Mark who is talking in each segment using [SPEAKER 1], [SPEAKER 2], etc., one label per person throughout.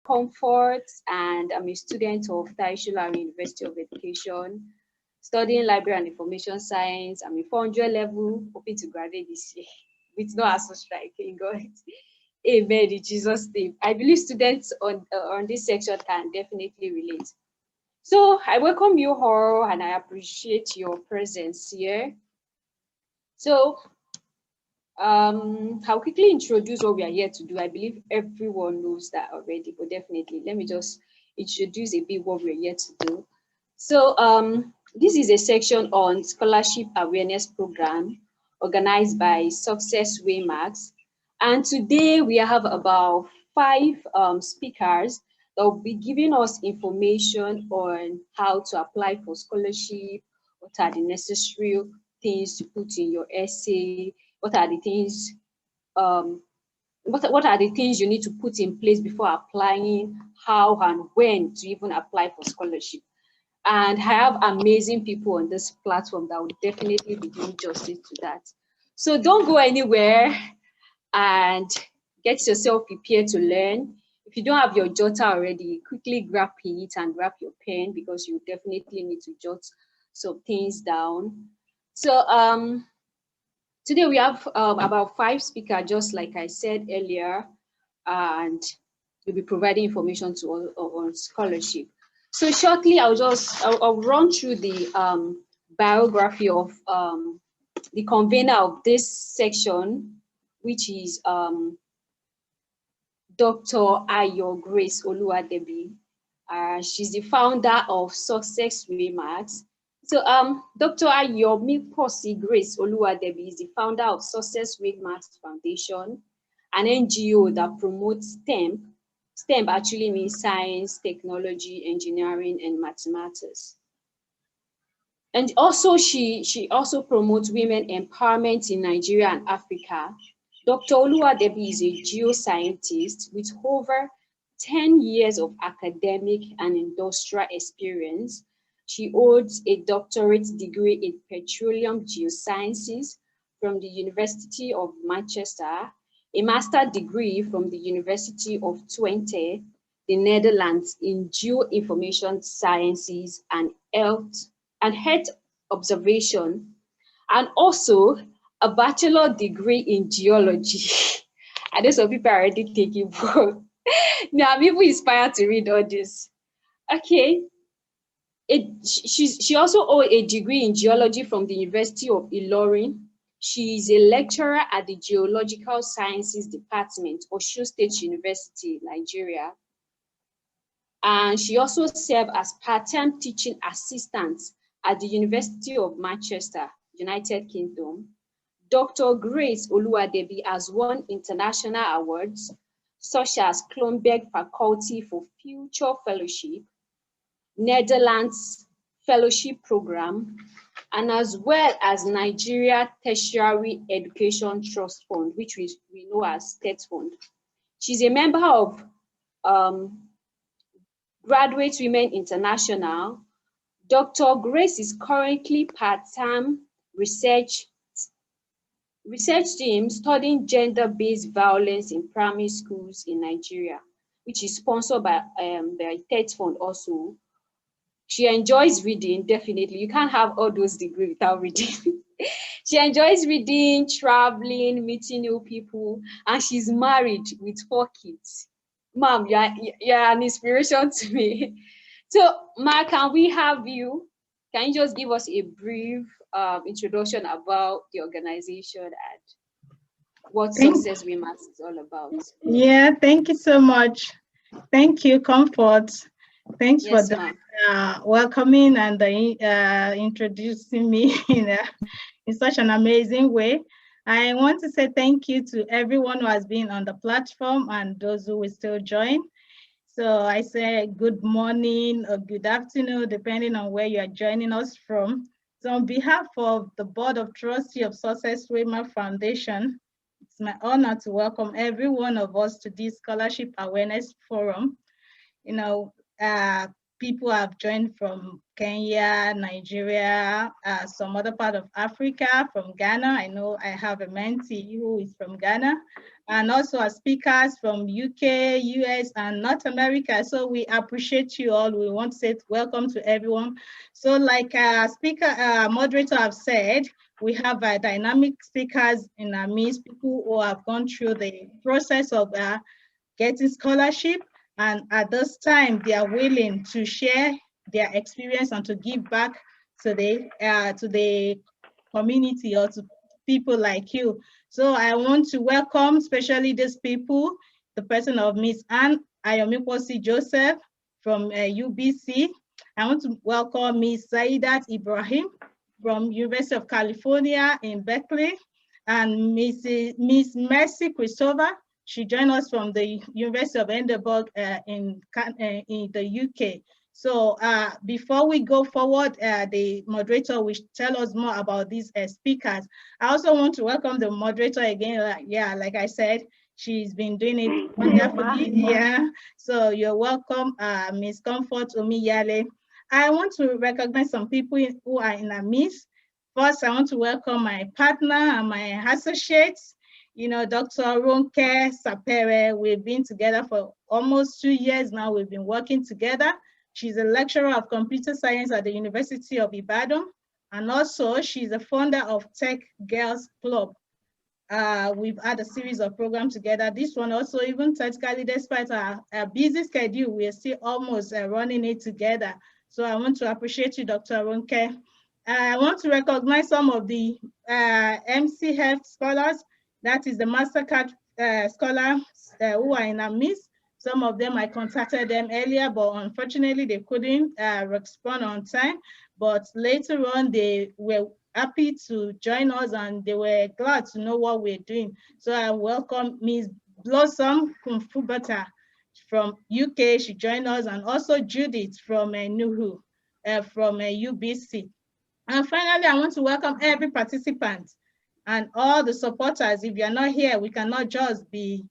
[SPEAKER 1] Comfort, and I'm a student of Taishulari University of Education, studying library and information science. I'm a 400 level, hoping to graduate this year with no ASU strike. Thank God. Amen in Jesus' name. I believe students on this section can definitely relate. So I welcome you all and I appreciate your presence here. So I'll quickly introduce what we are here to do. I believe everyone knows that already, but definitely let me just introduce a bit what we're here to do. So this is a section on scholarship awareness program organized by Success Waymarks. And today we have about 5 speakers that will be giving us information on how to apply for scholarship, what are the necessary things to put in your essay, what are the things what are the things you need to put in place before applying, how and when to even apply for scholarship. And I have amazing people on this platform that will definitely be doing justice to that. So don't go anywhere and get yourself prepared to learn. If you don't have your jotter already, quickly grab it and grab your pen because you definitely need to jot some things down. So today we have about 5 speakers, just like I said earlier, and we'll be providing information to all on scholarship. So shortly, I'll run through the biography of the convener of this section, which is Dr. Ayo Grace Oluwadebi. She's the founder of Success Waymarks. So Dr. Ayomiposi Grace Oluwadebi is the founder of Success Waymarks Foundation, an NGO that promotes STEM. STEM actually means science, technology, engineering, and mathematics. And also she also promotes women empowerment in Nigeria and Africa. Dr. Oluwadebi is a geoscientist with over 10 years of academic and industrial experience. She holds a doctorate degree in petroleum geosciences from the University of Manchester, a master's degree from the University of Twente, the Netherlands, in geoinformation sciences and health observation, and also a bachelor degree in geology. I know some people are already taking both. Now I'm even inspired to read all this. Okay. She also holds a degree in geology from the University of Ilorin. She is a lecturer at the Geological Sciences Department, Osun State University, Nigeria. And she also served as part-time teaching assistant at the University of Manchester, United Kingdom. Dr. Grace Oluwadebi has won international awards such as Klonberg Faculty for Future Fellowship, Netherlands Fellowship Program, and as well as Nigeria Tertiary Education Trust Fund, which we know as TET Fund. She's a member of Graduate Women International. Dr. Grace is currently part-time research team studying gender-based violence in primary schools in Nigeria, which is sponsored by the TET Fund also. She enjoys reading, definitely. You can't have all those degrees without reading. She enjoys reading, traveling, meeting new people, and she's married with 4 kids. Mom, you're an inspiration to me. So, Ma, can we have you? Can you just give us a brief introduction about the organization and what Success Waymarks is all about?
[SPEAKER 2] Yeah, thank you so much. Thank you, Comfort. Thanks for the welcoming and introducing me in such an amazing way. I want to say thank you to everyone who has been on the platform and those who will still join. So I say good morning or good afternoon, depending on where you are joining us from. So on behalf of the Board of Trustees of Success Waymarks Foundation, it's my honor to welcome every one of us to this Scholarship Awareness Forum. people have joined from Kenya, Nigeria, some other part of Africa, from Ghana. I know I have a mentee who is from Ghana, and also our speakers from UK, US, and North America. So we appreciate you all. We want to say welcome to everyone. So like moderator have said, we have dynamic speakers in our midst, people who have gone through the process of getting scholarship, and at this time they are willing to share their experience and to give back to the community or to people like you. So I want to welcome especially these people, the person of Miss Anne Ayomikwosi Joseph from UBC. I want to welcome Miss Saidat Ibrahim from University of California in Berkeley, and Miss Mercy Christopher. She joined us from the University of Edinburgh in the UK. So before we go forward, the moderator will tell us more about these speakers. I also want to welcome the moderator again. Like I said, she's been doing it wonderfully. Yeah, so you're welcome, Ms. Comfort Omiyale. I want to recognize some people who are in our midst. First, I want to welcome my partner and my associates, Dr. Ronke Sapere. We've been together for almost 2 years now. We've been working together. She's a lecturer of computer science at the University of Ibadan. And also she's a founder of Tech Girls Club. We've had a series of programs together. This one also, even technically, despite our busy schedule, we're still almost running it together. So I want to appreciate you, Dr. Ronke. I want to recognize some of the MCF scholars, that is the MasterCard scholars who are in our midst. Some of them, I contacted them earlier, but unfortunately they couldn't respond on time. But later on, they were happy to join us and they were glad to know what we're doing. So I welcome Ms. Blossom Kumfubata from UK. She joined us, and also Judith from Nuhu, from UBC. And finally, I want to welcome every participant and all the supporters. If you're not here, we cannot just be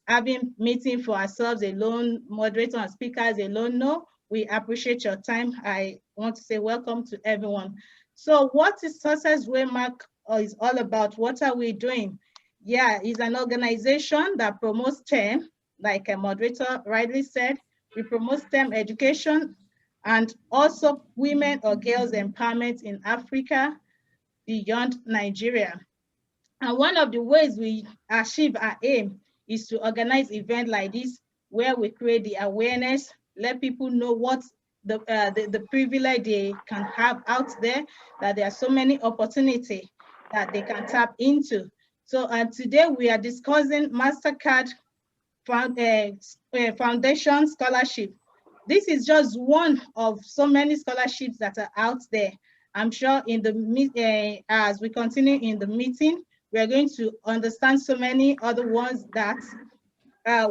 [SPEAKER 2] having meeting for ourselves alone, moderators and speakers alone. No, we appreciate your time. I want to say welcome to everyone. So what is Success Waymark is all about? What are we doing? Yeah, it's an organization that promotes STEM, like a moderator rightly said. We promote STEM education and also women or girls empowerment in Africa beyond Nigeria. And one of the ways we achieve our aim is to organize events like this, where we create the awareness, let people know what the privilege they can have out there, that there are so many opportunities that they can tap into. So today we are discussing MasterCard Foundation Scholarship. This is just one of so many scholarships that are out there. I'm sure in the as we continue in the meeting, we are going to understand so many other ones that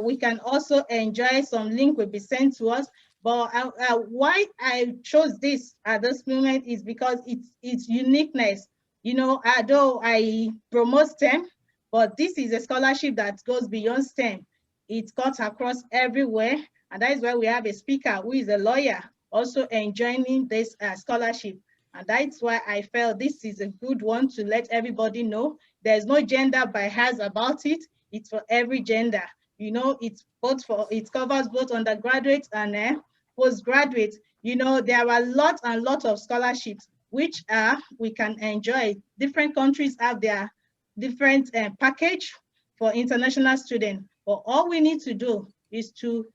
[SPEAKER 2] we can also enjoy. Some link will be sent to us. But why I chose this at this moment is because its uniqueness. Although I promote STEM, but this is a scholarship that goes beyond STEM. It cuts across everywhere. And that is why we have a speaker who is a lawyer also enjoying this scholarship. And that's why I felt this is a good one to let everybody know. There's no gender bias about it. It's for every gender. It covers both undergraduates and postgraduates. There are lots and lots of scholarships which we can enjoy. Different countries have their different package for international students. But all we need to do is to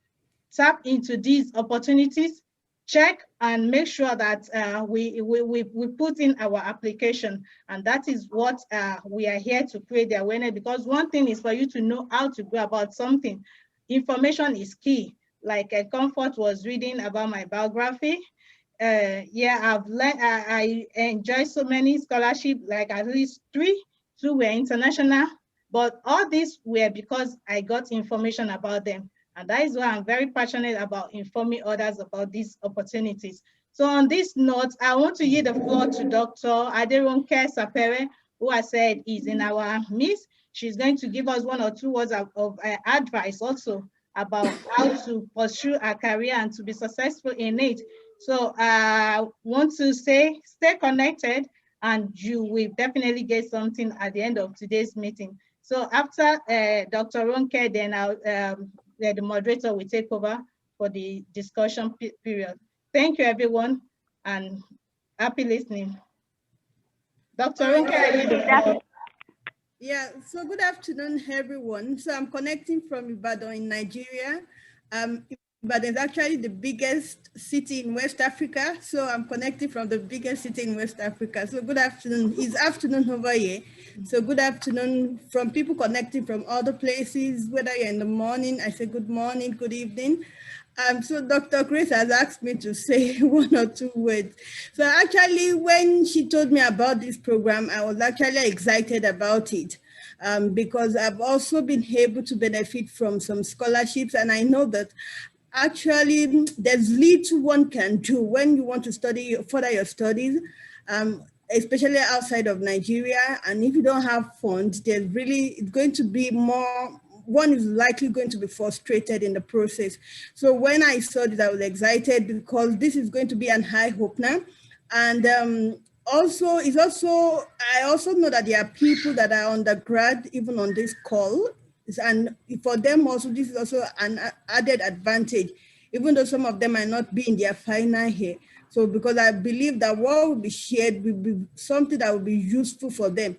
[SPEAKER 2] tap into these opportunities, check and make sure that we put in our application. And that is what we are here to create the awareness, because one thing is for you to know how to go about something. Information is key. Like Comfort was reading about my biography. I've learned, I enjoy so many scholarships, like at least 3. 2 were international, but all these were because I got information about them. And that is why I'm very passionate about informing others about these opportunities. So on this note, I want to yield the floor to Dr. Aderonke Sapere, who I said is in our midst. She's going to give us 1 or 2 words of advice also about how to pursue a career and to be successful in it. So I want to say, stay connected, and you will definitely get something at the end of today's meeting. So after Dr. Ronke, then the moderator will take over for the discussion period. Thank you, everyone, and happy listening. Dr. Ronke,
[SPEAKER 3] yeah, so good afternoon, everyone. So I'm connecting from Ibadan in Nigeria. Ibadan is actually the biggest city in West Africa. So I'm connecting from the biggest city in West Africa. So good afternoon. It's afternoon over here. So good afternoon from people connecting from other places, whether you're in the morning, I say good morning, good evening. So Dr. Grace has asked me to say one or two words. So actually, when she told me about this program, I was actually excited about it because I've also been able to benefit from some scholarships, and I know that actually there's little one can do when you want to study, further your studies, especially outside of Nigeria. And if you don't have funds, there's really, it's going to be more, one is likely going to be frustrated in the process. So when I saw this, I was excited because this is going to be an eye opener. And I also know that there are people that are undergrad, even on this call. And for them also, this is also an added advantage, even though some of them might not be in their final year. So because I believe that what will be shared will be something that will be useful for them.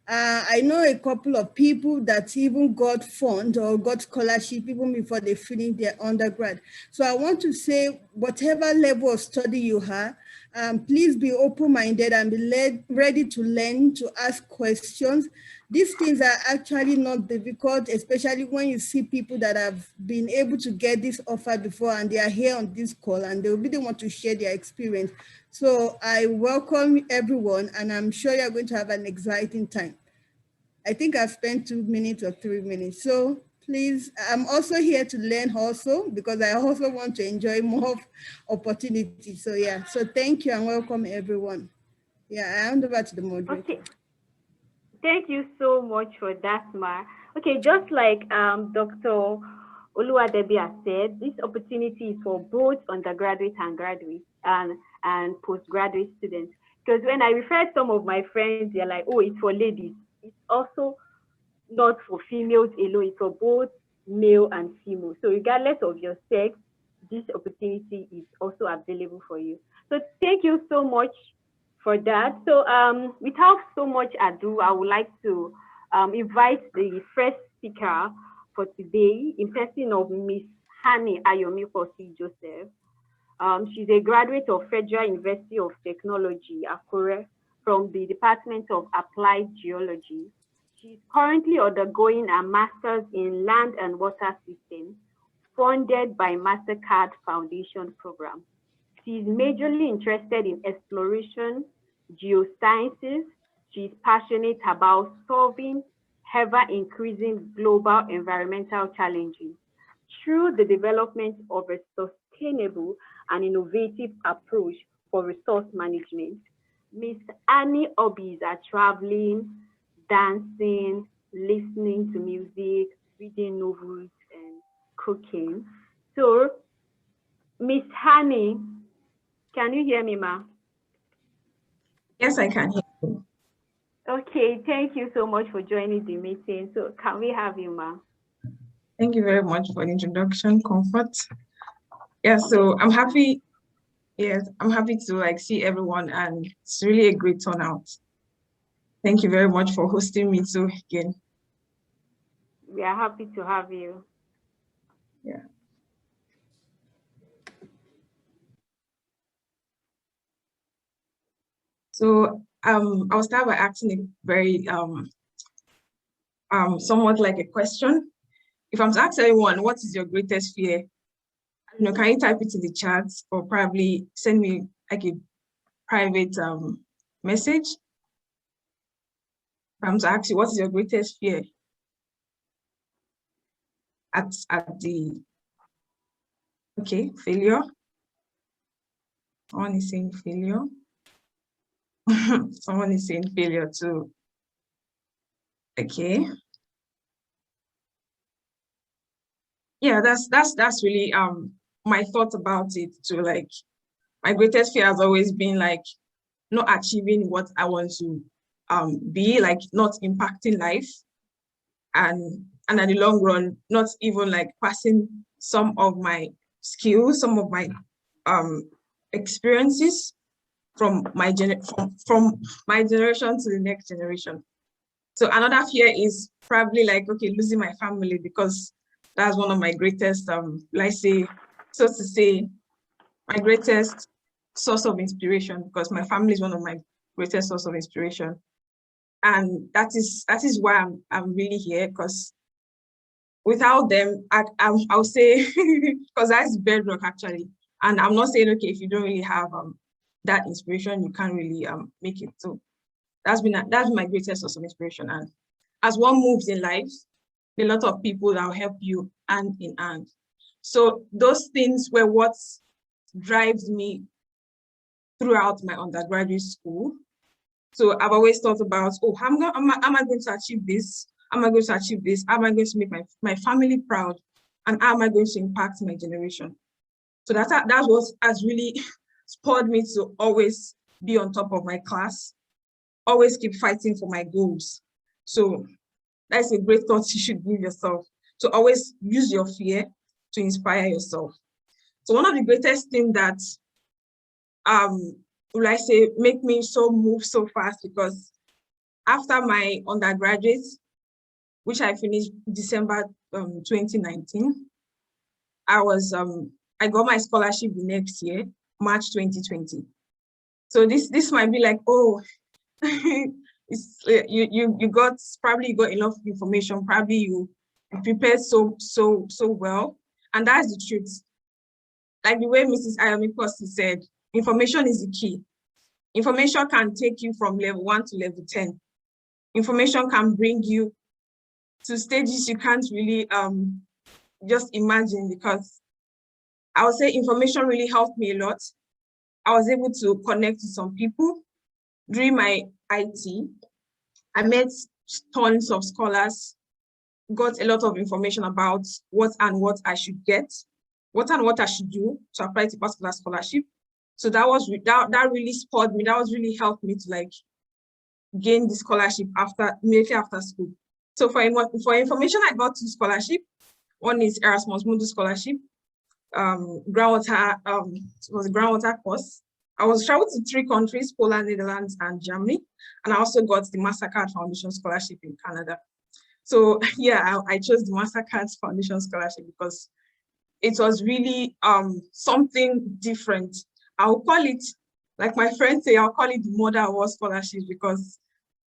[SPEAKER 3] I know a couple of people that even got funds or got scholarship even before they finished their undergrad. So I want to say, whatever level of study you have, please be open-minded and be ready to learn, to ask questions. These things are actually not difficult, especially when you see people that have been able to get this offer before and they are here on this call and they really want to share their experience. So I welcome everyone, and I'm sure you're going to have an exciting time. I think I've spent 2 minutes or 3 minutes. So please, I'm also here to learn also, because I also want to enjoy more opportunities. So yeah, so thank you and welcome everyone. Yeah, I hand over to the moderator.
[SPEAKER 1] Okay. Thank you so much for that, Ma. Okay, just like Dr. Oluwadebi has said, this opportunity is for both undergraduate and graduate and postgraduate students. Because when I refer some of my friends, they're like, oh, it's for ladies. It's also not for females alone, it's for both male and female. So regardless of your sex, this opportunity is also available for you. So thank you so much for that. So without so much ado, I would like to invite the first speaker for today in person of Miss Hani Ayomi Fosi Joseph. She's a graduate of Federal University of Technology, Akure, from the Department of Applied Geology. She's currently undergoing a master's in Land and Water Systems, funded by MasterCard Foundation program. She's majorly interested in exploration, geosciences. She's passionate about solving ever-increasing global environmental challenges through the development of a sustainable and innovative approach for resource management. Ms. Annie hobbies are traveling, dancing, listening to music, reading novels, and cooking. So, Miss Annie, can you hear me, ma?
[SPEAKER 4] Yes, I can hear you.
[SPEAKER 1] Okay, thank you so much for joining the meeting. So, can we have you, ma?
[SPEAKER 4] Thank you very much for the introduction, Comfort. Yeah, so I'm happy. Yes, I'm happy to see everyone, and it's really a great turnout. Thank you very much for hosting me too again.
[SPEAKER 1] We are happy to have you.
[SPEAKER 4] Yeah. So I'll start by asking a very somewhat like a question. If I'm to ask anyone, what is your greatest fear? Can you type it in the chat or probably send me like a private message? If I'm to ask you, what is your greatest fear? At the, okay, failure. Someone is saying failure. Someone is saying failure too. Okay. yeah, that's really my thought about it too. Like, my greatest fear has always been like not achieving what I want to be, like not impacting life, and at the long run, not even like passing some of my skills, some of my experiences from my from my generation to the next generation. So another fear is probably like, okay, losing my family, because that's one of my greatest, let's say, so to say, my greatest source of inspiration, because my family is one of my greatest source of inspiration. And that is why I'm really here, because without them, I'll say, because that's bedrock actually. And I'm not saying, okay, if you don't really have that inspiration, you can't really make it. So that's my greatest source of inspiration. And as one moves in life, a lot of people that will help you hand in hand. So those things were what drives me throughout my undergraduate school. So I've always thought about, oh, how am I going to achieve this? How am I going to achieve this? How am I going to make my family proud? And how am I going to impact my generation? So that's what has really spurred me to always be on top of my class, always keep fighting for my goals. So that's a great thought you should give yourself. So always use your fear to inspire yourself. So one of the greatest things that will I say make me move so fast, because after my undergraduate, which I finished December 2019, I got my scholarship the next year, March 2020. So this might be like, oh, you got enough information, probably you prepared so well, and that's the truth. Like the way Mrs. Ayomikosi said, information is the key. Information can take you from level 1 to level 10. Information can bring you to stages you can't really just imagine, because I would say information really helped me a lot. I was able to connect to some people. During my IT, I met tons of scholars, got a lot of information about what I should get, what I should do to apply to particular scholarship. So that really spurred me. That was really helped me to like gain the scholarship immediately after school. So for information, I got 2 scholarship. One is Erasmus Mundus scholarship, groundwater, it was a groundwater course. I was traveled to 3 countries, Poland, Netherlands, and Germany. And I also got the MasterCard Foundation Scholarship in Canada. So yeah, I chose the MasterCard Foundation Scholarship because it was really something different. I'll call it, like my friends say, I'll call it the mother of all scholarships, because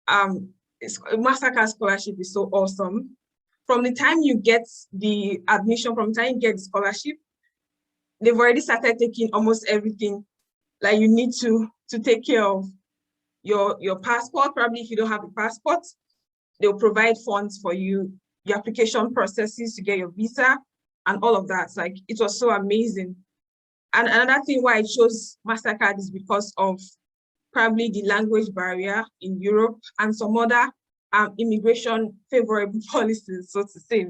[SPEAKER 4] MasterCard Scholarship is so awesome. From the time you get the admission, from the time you get the scholarship, they've already started taking almost everything. Like you need to take care of your passport. Probably if you don't have a passport, they'll provide funds for you, your application processes to get your visa and all of that. Like it was so amazing. And another thing why I chose MasterCard is because of probably the language barrier in Europe and some other immigration favorable policies, so to say,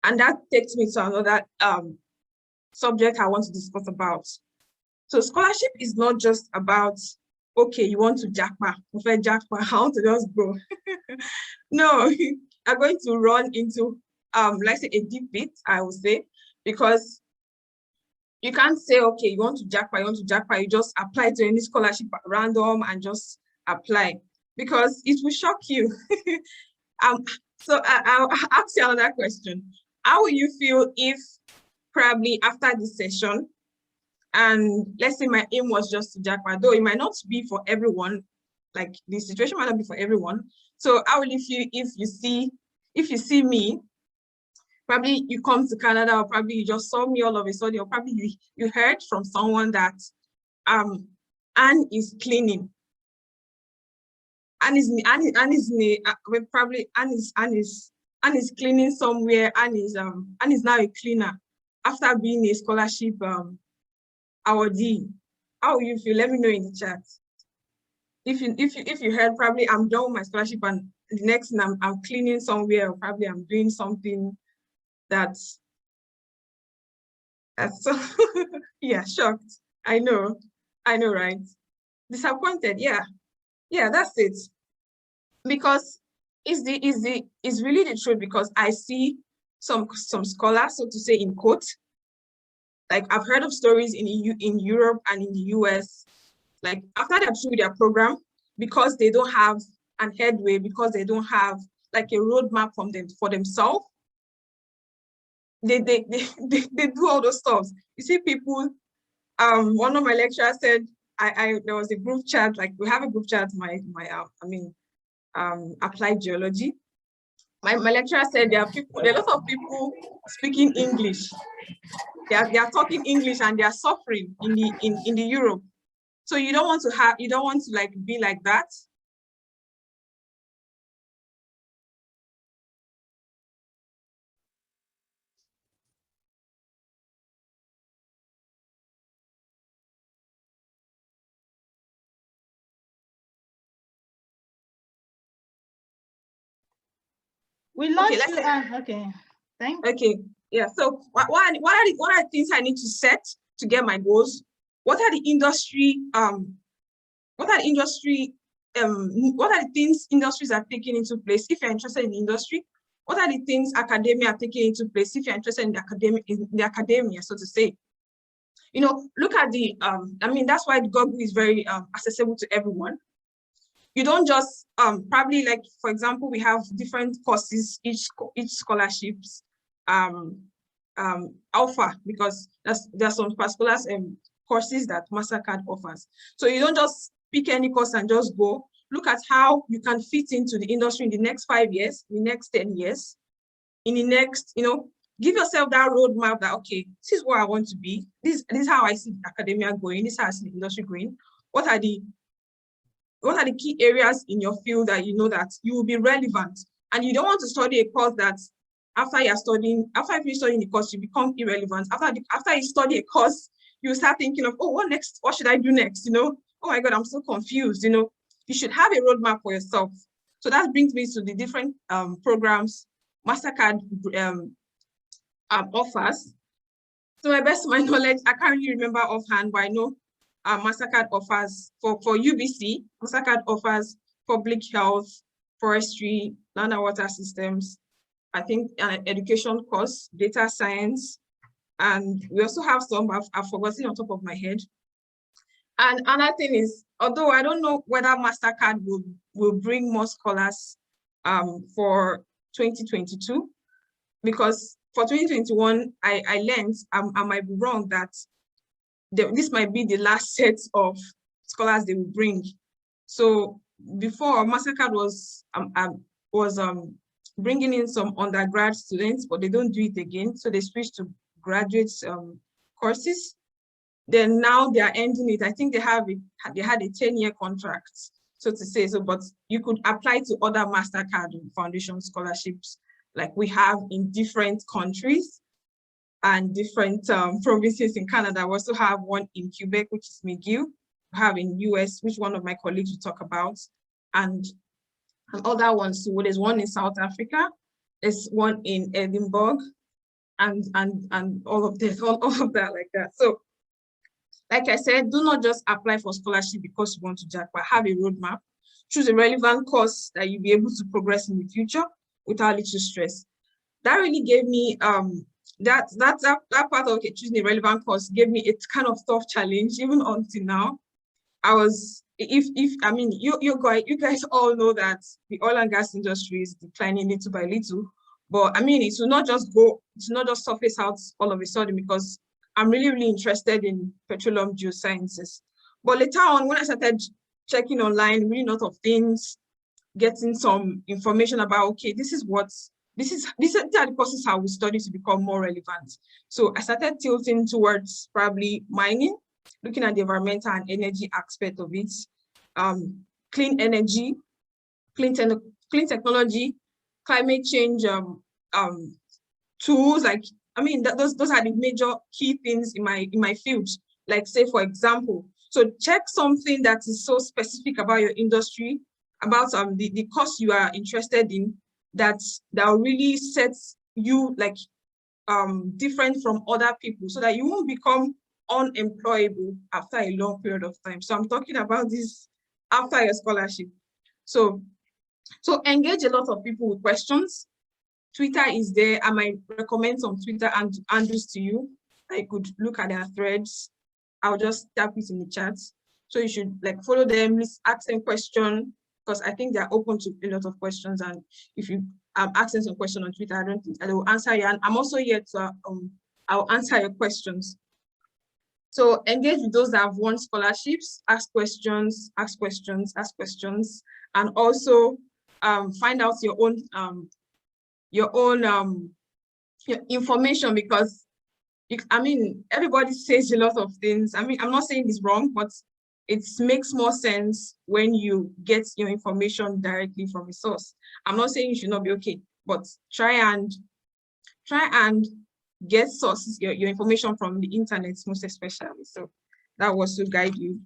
[SPEAKER 4] and that takes me to another subject I want to discuss about. So scholarship is not just about, okay, you want to jackpot, I want to just go. No, I'm going to run into, let's say a deep bit, I would say, because you can't say, okay, you want to jackpot, you just apply to any scholarship at random and just apply, because it will shock you. So I'll ask you another question. How will you feel if probably after this session, and let's say my aim was just to jackpot, though it might not be for everyone, like the situation might not be for everyone. So how will you feel if you see me, probably you come to Canada, or probably you just saw me all of a sudden, or probably you heard from someone that Anne is cleaning. Anne is cleaning somewhere. Anne is now a cleaner after being a scholarship awardee. How will you feel? Let me know in the chat. If you heard probably I'm done with my scholarship and the next thing I'm cleaning somewhere, or probably I'm doing something That's so, yeah, shocked. I know, right? Disappointed, yeah, that's it. Because it's really the truth, because I see some scholars, so to say, in quotes, like I've heard of stories in Europe and in the US, like after they're through their program, because they don't have an headway, because they don't have like a roadmap for themselves, they do all those stuff. You see people, one of my lecturers said, there was a group chat, like we have a group chat, applied geology. My lecturer said there are a lot of people speaking English. They are talking English and they are suffering in the Europe. So you don't want to like be like that.
[SPEAKER 2] We lost you. Okay. Thanks.
[SPEAKER 4] Okay. Yeah. So what are the things I need to set to get my goals? What are the industry what are the things industries are taking into place if you're interested in the industry? What are the things academia are taking into place if you're interested in the academia, so to say? You know, look at the that's why Google is very accessible to everyone. You don't just probably, like, for example, we have different courses, each scholarships offer, because there's some particular courses that MasterCard offers. So you don't just pick any course and just go. Look at how you can fit into the industry in the next 5 years, in the next 10 years, in the next, give yourself that roadmap that, okay, this is where I want to be. This is how I see academia going. This is how I see the industry going. What are the key areas in your field that you know that you will be relevant? And you don't want to study a course that after you finish studying the course, you become irrelevant. After you study a course, you start thinking of, oh, what next? What should I do next? Oh my God, I'm so confused. You should have a roadmap for yourself. So that brings me to the different programs MasterCard offers. So my best of my knowledge, I can't really remember offhand, but I know MasterCard offers for UBC, MasterCard offers public health, forestry, land and water systems, I think an education course, data science, and we also have some I've forgotten on top of my head. And another thing is, although I don't know whether MasterCard will bring more scholars for 2022, because for 2021, I learned, I might be wrong, that this might be the last set of scholars they will bring. So before, MasterCard was bringing in some undergrad students, but they don't do it again. So they switched to graduate courses. Then now they are ending it. I think they had a 10-year contract, so to say. So, but you could apply to other MasterCard Foundation scholarships like we have in different countries and different provinces in Canada. We also have one in Quebec, which is McGill. We have in US, which one of my colleagues will talk about, and other ones too. There's one in South Africa, there's one in Edinburgh, and all of this, all of that like that. So, like I said, do not just apply for scholarship because you want to jackpot. Have a roadmap. Choose a relevant course that you'll be able to progress in the future without little stress. That really gave me that part of choosing a relevant course gave me a kind of tough challenge. Even until now, I was you guys all know that the oil and gas industry is declining little by little. But it will not just surface out all of a sudden, because I'm really, really interested in petroleum geosciences. But later on, when I started checking online, reading a lot of things, getting some information about, okay, these are the courses I will study to become more relevant. So I started tilting towards probably mining, looking at the environmental and energy aspect of it, clean energy, clean technology, climate change tools, like, those are the major key things in my field. Like, say, for example, so check something that is so specific about your industry, about the course you are interested in, that will really set you, like, different from other people so that you won't become unemployable after a long period of time. So I'm talking about this after your scholarship. So engage a lot of people with questions. Twitter is there. I might recommend some Twitter handles to you. I could look at their threads. I'll just tap it in the chat. So you should like follow them, ask them questions, because I think they're open to a lot of questions. And if you ask them some question on Twitter, I don't think I will answer you. And I'm also here to I'll answer your questions. So engage with those that have won scholarships, ask questions, and also find out your information, because I mean, everybody says a lot of things. I mean, I'm not saying it's wrong, but it makes more sense when you get your information directly from a source. I'm not saying you should not be okay, but try and get sources, your information from the internet, most especially. So that was to guide you.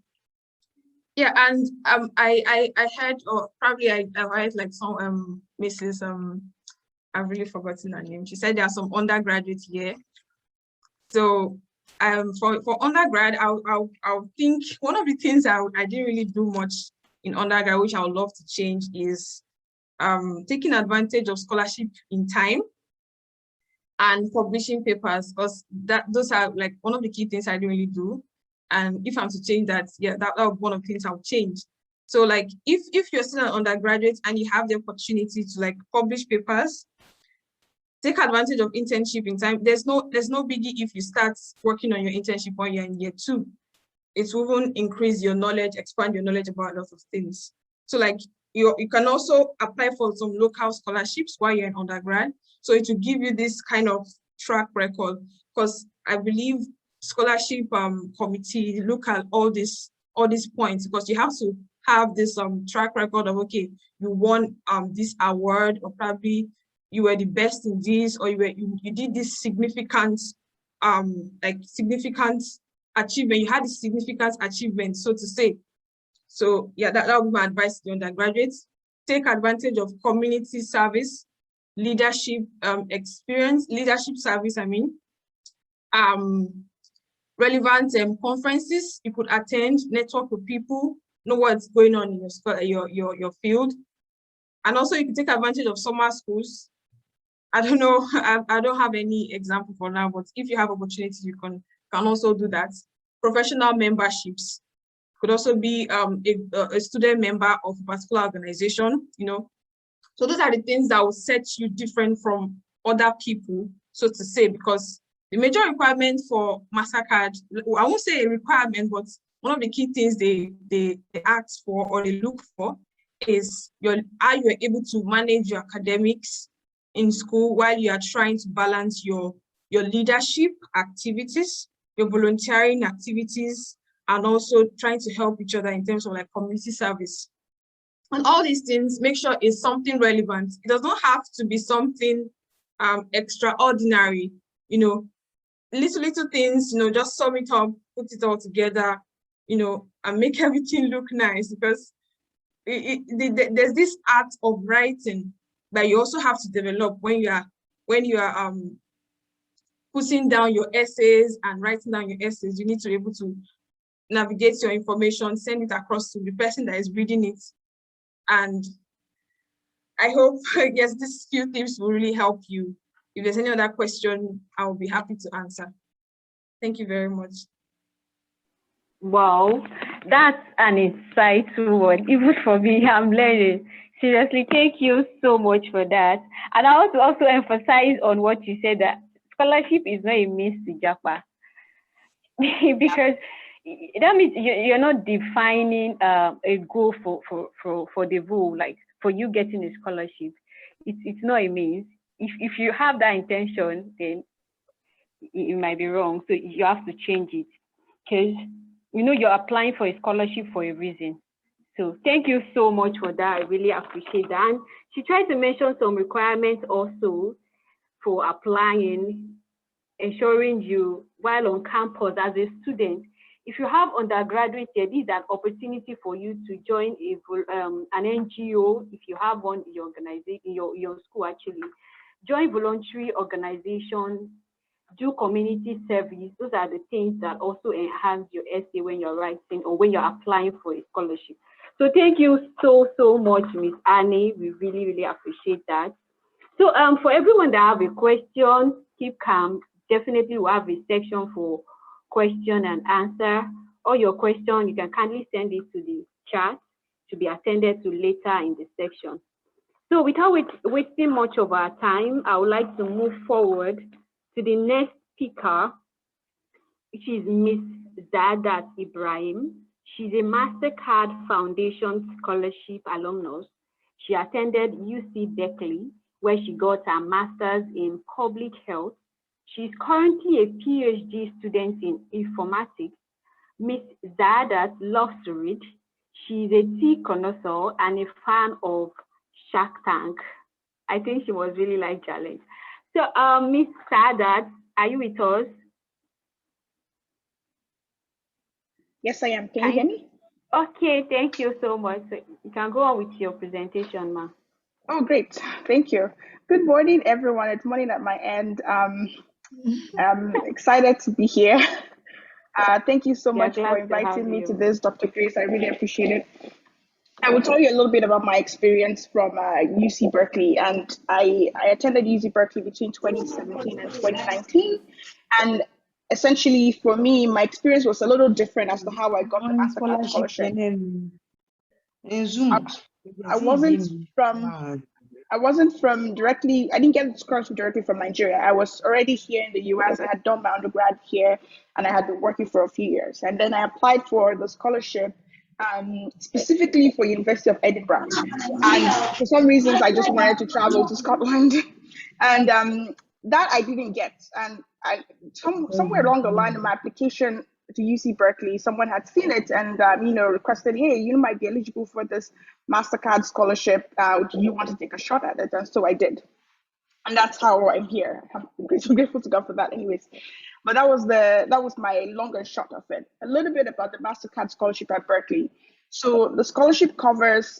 [SPEAKER 4] Yeah, and I heard, or probably I heard like some Mrs. I've really forgotten her name. She said there are some undergraduates here. So for undergrad, I'll think one of the things I didn't really do much in undergrad, which I would love to change, is taking advantage of scholarship in time and publishing papers, because those are like one of the key things I didn't really do. And if I'm to change that, yeah, that would be one of the things I'll change. So like if you're still an undergraduate and you have the opportunity to like publish papers, take advantage of internship in time. There's no biggie if you start working on your internship when you're in year 2. It will even increase your knowledge, expand your knowledge about a lot of things. So like you can also apply for some local scholarships while you're in undergrad. So it will give you this kind of track record, because I believe scholarship committee look at all these points, because you have to have this track record of, okay, you won this award, or probably you were the best in this, or you did this significant significant achievement. You had a significant achievement, so to say. So yeah, that would be my advice to the undergraduates. Take advantage of community service, leadership experience, leadership service, I mean. Relevant conferences you could attend, network with people, know what's going on in your field. And also you can take advantage of summer schools. I don't know, I don't have any example for now, but if you have opportunities, you can also do that. Professional memberships could also be a student member of a particular organization, you know. So those are the things that will set you different from other people, so to say, because the major requirement for MasterCard, I won't say a requirement, but one of the key things they ask for or they look for is are you able to manage your academics in school while you are trying to balance your leadership activities, your volunteering activities, and also trying to help each other in terms of like community service. And all these things, make sure it's something relevant. It does not have to be something extraordinary, you know, little things, you know, just sum it up, put it all together, you know, and make everything look nice, because there's this art of writing that you also have to develop when you are putting down your essays and writing down your essays. You need to be able to navigate your information, send it across to the person that is reading it. And I hope, yes, these few tips will really help you. If there's any other question, I will be happy to answer. Thank you very much.
[SPEAKER 1] Wow, that's an insightful one. Even for me, I'm learning. Seriously, thank you so much for that. And I want to also emphasize on what you said, that scholarship is not a means to japa. Because that means you're not defining a goal for the goal, like for you getting a scholarship. It's not a means. If you have that intention, then it might be wrong. So you have to change it, because you know you're applying for a scholarship for a reason. So thank you so much for that. I really appreciate that. And she tried to mention some requirements also for applying, ensuring you while on campus as a student. If you have undergraduate here, this is an opportunity for you to join an NGO. If you have one in your organization, in your school actually, join voluntary organizations do community service. Those are the things that also enhance your essay when you're writing or when you're applying for a scholarship. So thank you so much, Miss Annie. We really appreciate that. So for everyone that have a question, keep calm. Definitely we'll have a section for question and answer. All your question, you can kindly send it to the chat to be attended to later in the section. So without wasting much of our time, I would like to move forward to the next speaker, which is Miss Zadat Ibrahim. She's a MasterCard Foundation Scholarship alumnus. She attended UC Berkeley, where she got her master's in public health. She's currently a PhD student in informatics. Miss Zadat loves to read. She's a tea connoisseur and a fan of Shark Tank. I think she was really like challenge. So Miss Zadat, are you with us?
[SPEAKER 5] Yes, I am. Can you hear me?
[SPEAKER 1] Okay, thank you so much. So you can go on with your presentation, ma'am.
[SPEAKER 5] Oh, great. Thank you. Good morning, everyone. It's morning at my end. I'm excited to be here. Thank you so much for inviting me to this, Dr. Grace. I really appreciate it. I will tell you a little bit about my experience from UC Berkeley. And I attended UC Berkeley between 2017 and 2019. And essentially, for me, my experience was a little different as to how I got the MasterCard scholarship. I wasn't from directly, I didn't get the scholarship directly from Nigeria. I was already here in the US. I had done my undergrad here and I had been working for a few years. And then I applied for the scholarship specifically for University of Edinburgh. And for some reasons, I just wanted to travel to Scotland. And that I didn't get. And somewhere along the line in my application to UC Berkeley, someone had seen it and requested, hey, you might be eligible for this MasterCard scholarship. Do you want to take a shot at it? And so I did. And that's how I'm here. I'm grateful to God for that anyways. But that was my longest shot of it. A little bit about the MasterCard scholarship at Berkeley. So the scholarship covers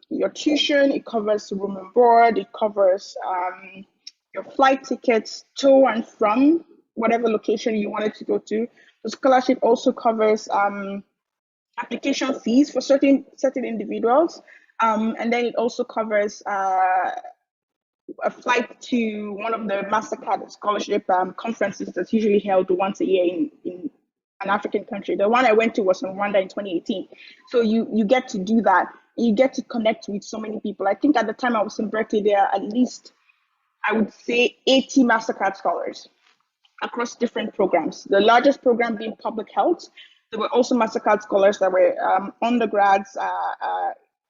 [SPEAKER 5] your tuition, it covers room and board, it covers your flight tickets to and from whatever location you wanted to go to. The scholarship also covers application fees for certain individuals, and then it also covers a flight to one of the MasterCard scholarship conferences that's usually held once a year in an African country. The one I went to was in Rwanda in 2018. So you get to do that. You get to connect with so many people. I think at the time I was in Berkeley, there are at least, I would say, 80 MasterCard scholars across different programs. The largest program being public health. There were also MasterCard scholars that were undergrads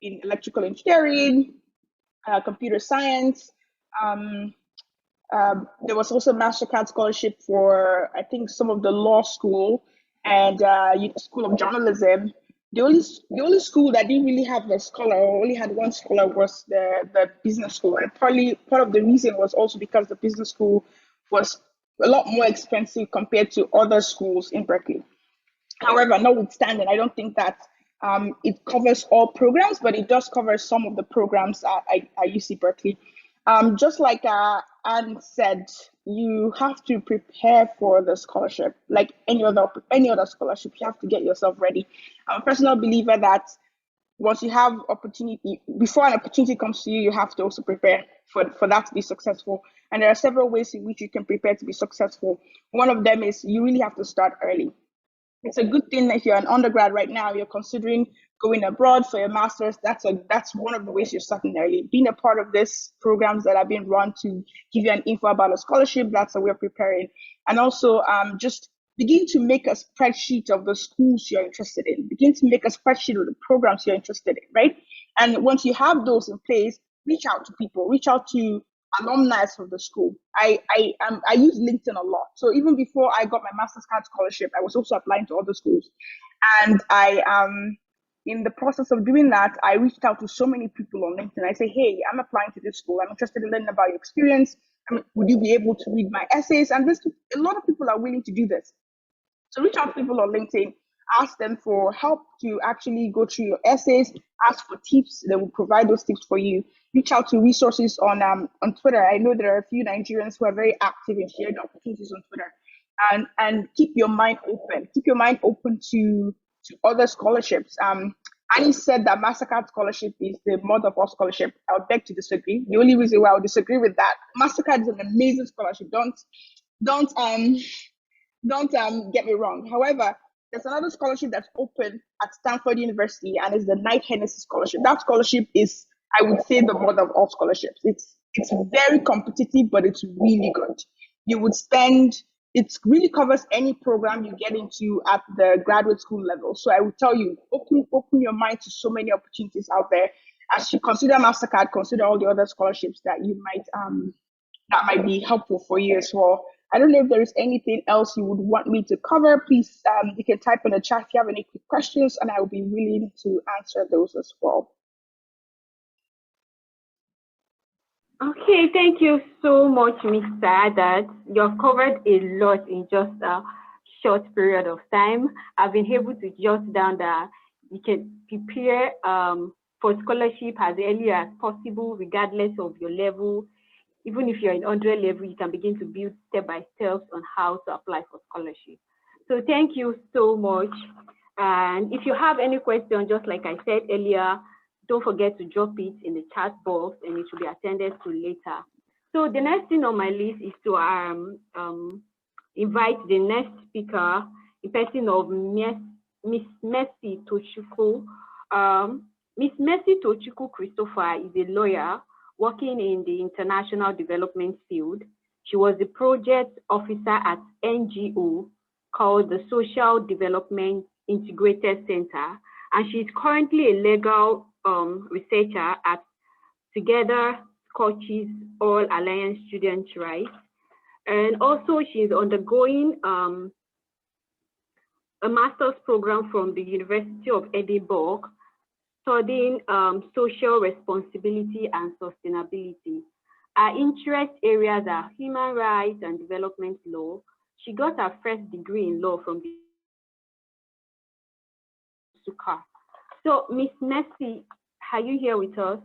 [SPEAKER 5] in electrical engineering, computer science. There was also MasterCard scholarship for, I think, some of the law school and School of Journalism. The only school that didn't really have a scholar, or only had one scholar, was the business school. And part of the reason was also because the business school was a lot more expensive compared to other schools in Berkeley. However, notwithstanding, I don't think that it covers all programs, but it does cover some of the programs at UC Berkeley. Just like Anne said, you have to prepare for the scholarship. Like any other scholarship, you have to get yourself ready. I'm a personal believer that once you have opportunity, before an opportunity comes to you, you have to also prepare for that to be successful. And there are several ways in which you can prepare to be successful. One of them is you really have to start early. It's a good thing that if you're an undergrad right now, you're considering going abroad for your master's. That's one of the ways you're starting early. Being a part of these programs that are being run to give you an info about a scholarship, that's a way of preparing. And also just begin to make a spreadsheet of the schools you're interested in. Begin to make a spreadsheet of the programs you're interested in, right? And once you have those in place, reach out to people, reach out to alumni of the school. I use LinkedIn a lot. So even before I got my MasterCard scholarship, I was also applying to other schools. And in the process of doing that, I reached out to so many people on LinkedIn. I say, hey, I'm applying to this school. I'm interested in learning about your experience. Would you be able to read my essays? And a lot of people are willing to do this. So reach out to people on LinkedIn, ask them for help to actually go through your essays, ask for tips. They will provide those tips for you. Reach out to resources on Twitter. I know there are a few Nigerians who are very active in sharing opportunities on Twitter. And keep your mind open. Keep your mind open to other scholarships. Annie said that MasterCard scholarship is the mother of all scholarship. I would beg to disagree. The only reason why I would disagree with that, MasterCard is an amazing scholarship. Don't get me wrong. However, there's another scholarship that's open at Stanford University, and it's the Knight Hennessy Scholarship. That scholarship is, I would say, the mother of all scholarships. It's very competitive, but it's really good. It really covers any program you get into at the graduate school level. So I would tell you, open your mind to so many opportunities out there. As you consider MasterCard, consider all the other scholarships that you might be helpful for you as well. I don't know if there is anything else you would want me to cover. Please, you can type in the chat if you have any quick questions, and I will be willing to answer those as well.
[SPEAKER 1] Okay, thank you so much, Mr. Adat. You've covered a lot in just a short period of time. I've been able to jot down that you can prepare for scholarship as early as possible, regardless of your level. Even if you're in 100 level, you can begin to build step by step on how to apply for scholarship. So thank you so much. And if you have any question, just like I said earlier, don't forget to drop it in the chat box and it will be attended to later. So the next thing on my list is to invite the next speaker, in person of Miss Mercy Tochukwu. Miss Mercy Tochukwu Christopher is a lawyer working in the international development field. She was the project officer at NGO called the Social Development Integrated Center, and she's currently a legal researcher at Together Scotches All Alliance Students' Rights. And also she's undergoing a master's program from the University of Edinburgh, studying social responsibility and sustainability. Her interest areas are human rights and development law. She got her first degree in law from the Sukkah. So, Miss Mercy, are you here with us?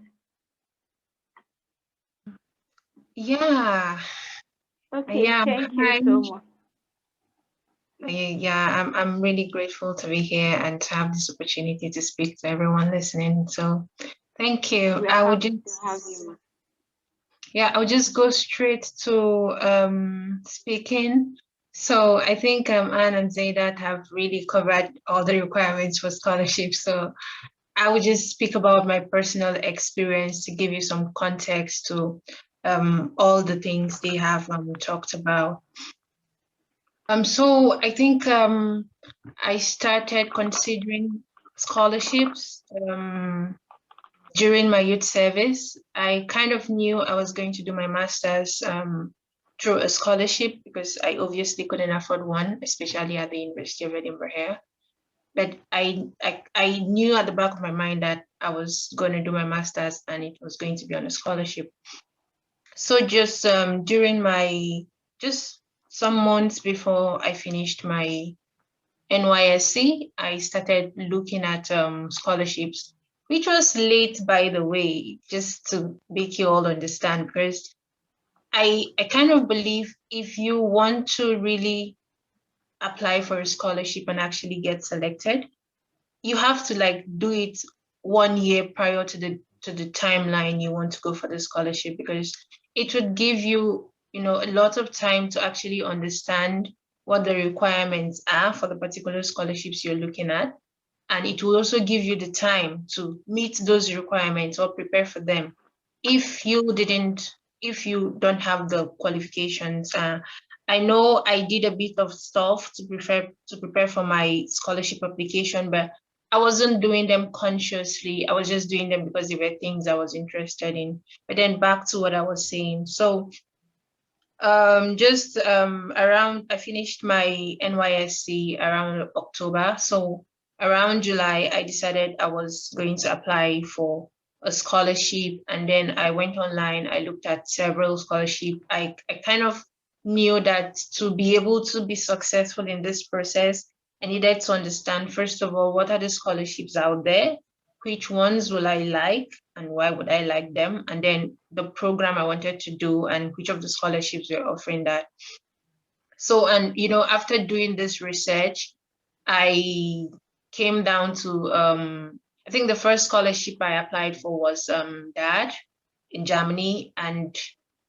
[SPEAKER 6] Yeah.
[SPEAKER 1] Okay, thank you so much.
[SPEAKER 6] Yeah, I'm really grateful to be here and to have this opportunity to speak to everyone listening. So thank you. I would just go straight to speaking. So I think Anne and Zaydat have really covered all the requirements for scholarship. So I would just speak about my personal experience to give you some context to all the things they have talked about. So I think I started considering scholarships during my youth service. I kind of knew I was going to do my master's through a scholarship because I obviously couldn't afford one, especially at the University of Edinburgh here. But I knew at the back of my mind that I was going to do my master's and it was going to be on a scholarship. So just during some months before I finished my NYSC, I started looking at scholarships, which was late, by the way, just to make you all understand, because I kind of believe if you want to really apply for a scholarship and actually get selected, you have to do it 1 year prior to the timeline you want to go for the scholarship, because it would give you a lot of time to actually understand what the requirements are for the particular scholarships you're looking at. And it will also give you the time to meet those requirements or prepare for them. If you don't have the qualifications, I know I did a bit of stuff to prepare for my scholarship application, but I wasn't doing them consciously. I was just doing them because they were things I was interested in. But then back to what I was saying. So around, I finished my NYSC around October. So around July, I decided I was going to apply for a scholarship. And then I went online, I looked at several scholarships. I kind of knew that to be able to be successful in this process, I needed to understand, first of all, what are the scholarships out there? Which ones will I like and why would I like them? And then the program I wanted to do and which of the scholarships were offering that. So, and, you know, after doing this research, I came down to, I think the first scholarship I applied for was DAD in Germany. And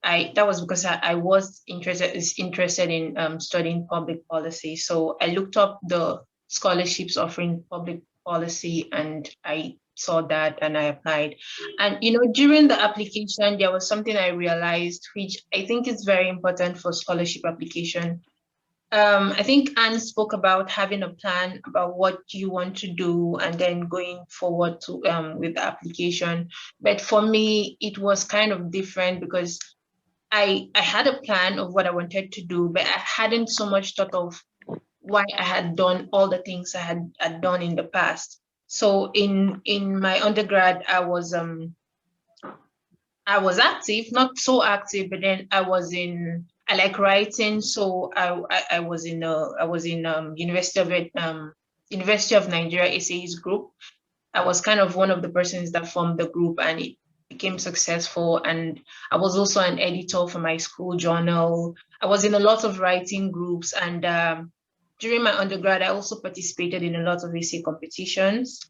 [SPEAKER 6] that was because I was interested in studying public policy. So I looked up the scholarships offering public policy and I saw that and I applied. And, you know, during the application, there was something I realized, which I think is very important for scholarship application. I think Anne spoke about having a plan about what you want to do and then going forward to with the application. But for me, it was kind of different because I had a plan of what I wanted to do, but I hadn't so much thought of why I had done all the things I had done in the past. So in my undergrad, I was active, not so active, but then I like writing, so I was in University of Nigeria essays group. I was kind of one of the persons that formed the group, and it became successful. And I was also an editor for my school journal. I was in a lot of writing groups, and during my undergrad, I also participated in a lot of essay competitions,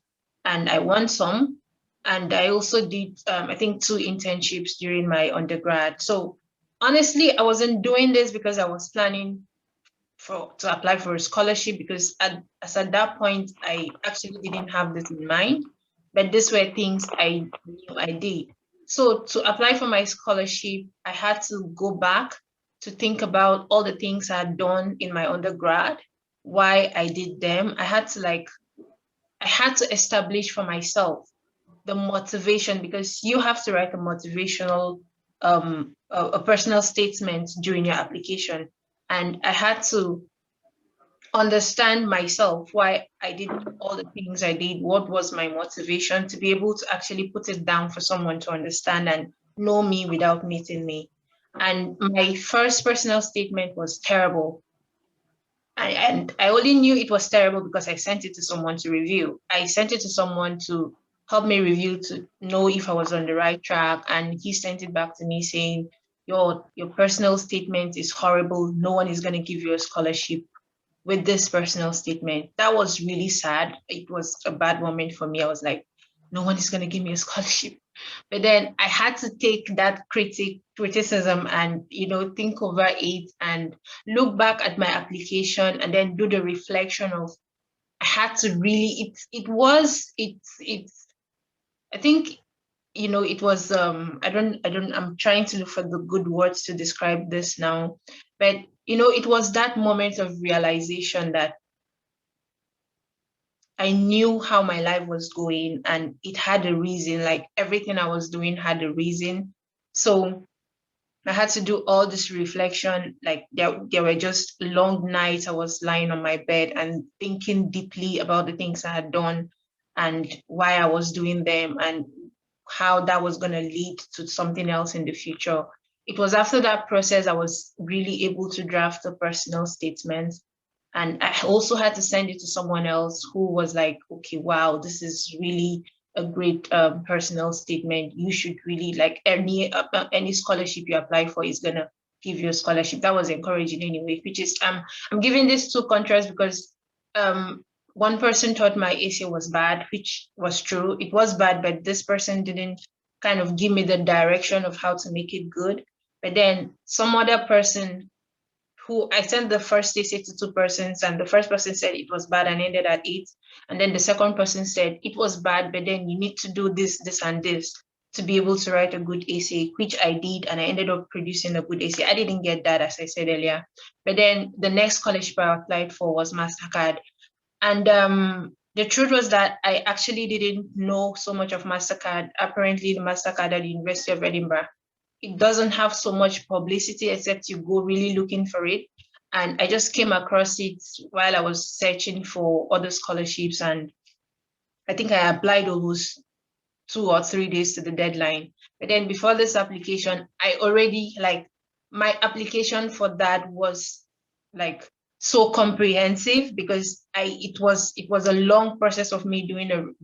[SPEAKER 6] and I won some. And I also did, I think, 2 internships during my undergrad. So honestly, I wasn't doing this because I was planning to apply for a scholarship, because at that point, I actually didn't have this in mind. But these were things I knew I did. So to apply for my scholarship, I had to go back to think about all the things I had done in my undergrad, why I did them. I had to establish for myself the motivation, because you have to write a motivational, a personal statement during your application. And I had to understand myself, why I did all the things I did, what was my motivation, to be able to actually put it down for someone to understand and know me without meeting me. And my first personal statement was terrible. And I only knew it was terrible because I sent it to someone to review. I sent it to someone to help me review, to know if I was on the right track. And he sent it back to me saying, your personal statement is horrible. No one is going to give you a scholarship with this personal statement. That was really sad. It was a bad moment for me. I was like, no one is going to give me a scholarship. But then I had to take that criticism and, you know, think over it and look back at my application and then do the reflection of, I had to really, I think, you know, it was, I'm trying to look for the good words to describe this now, but, you know, it was that moment of realization that I knew how my life was going and it had a reason, like everything I was doing had a reason. So I had to do all this reflection, like there were just long nights I was lying on my bed and thinking deeply about the things I had done and why I was doing them and how that was going to lead to something else in the future. It was after that process I was really able to draft a personal statement. And I also had to send it to someone else who was like, okay, wow, this is really a great personal statement. You should really, like, any scholarship you apply for is gonna give you a scholarship. That was encouraging anyway, which is, I'm giving this 2 contrasts because one person thought my essay was bad, which was true. It was bad, but this person didn't kind of give me the direction of how to make it good. But then some other person who I sent the first essay to 2 persons, and the first person said it was bad and ended at 8. And then the second person said it was bad, but then you need to do this, this, and this to be able to write a good essay, which I did, and I ended up producing a good essay. I didn't get that, as I said earlier. But then the next scholarship I applied for was MasterCard. And the truth was that I actually didn't know so much of MasterCard. Apparently, the MasterCard at the University of Edinburgh, it doesn't have so much publicity except you go really looking for it. And I just came across it while I was searching for other scholarships. And I think I applied almost 2 or 3 days to the deadline. But then before this application, I already, like, my application for that was like so comprehensive, because it was a long process of me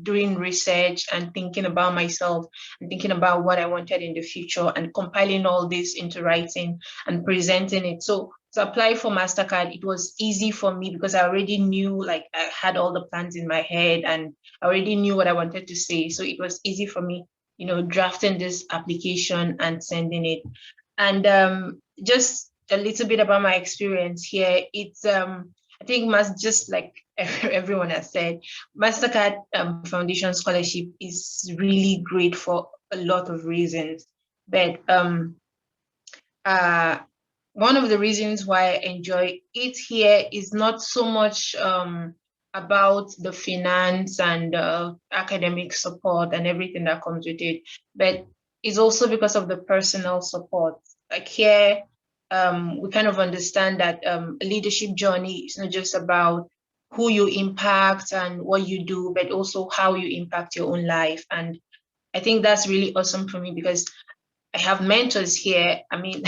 [SPEAKER 6] doing research and thinking about myself and thinking about what I wanted in the future and compiling all this into writing and presenting it. So to apply for MasterCard, it was easy for me because I already knew, like, I had all the plans in my head and I already knew what I wanted to say. So it was easy for me, drafting this application and sending it. And just a little bit about my experience here. It's I think just like everyone has said, MasterCard Foundation Scholarship is really great for a lot of reasons. But one of the reasons why I enjoy it here is not so much about the finance and academic support and everything that comes with it, but it's also because of the personal support. Like here, we kind of understand that a leadership journey is not just about who you impact and what you do, but also how you impact your own life. And I think that's really awesome for me because I have mentors here. I mean,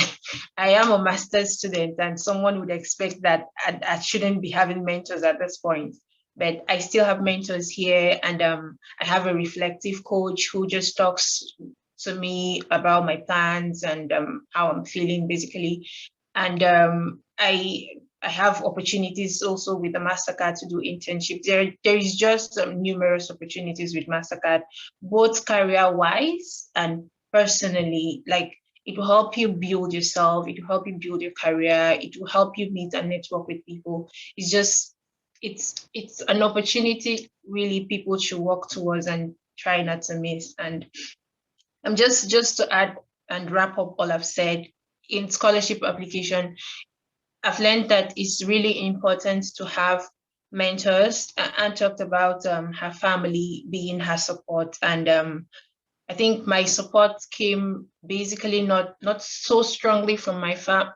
[SPEAKER 6] I am a master's student, and someone would expect that I shouldn't be having mentors at this point. But I still have mentors here, and I have a reflective coach who just talks to me about my plans and how I'm feeling, basically. And I have opportunities also with the MasterCard to do internships. There is just numerous opportunities with MasterCard, both career-wise and personally. Like, it will help you build yourself, it will help you build your career, it will help you meet and network with people. It's an opportunity really people should work towards and try not to miss. And I'm just to add and wrap up all I've said, in scholarship application, I've learned that it's really important to have mentors. And talked about her family being her support, and I think my support came basically not so strongly from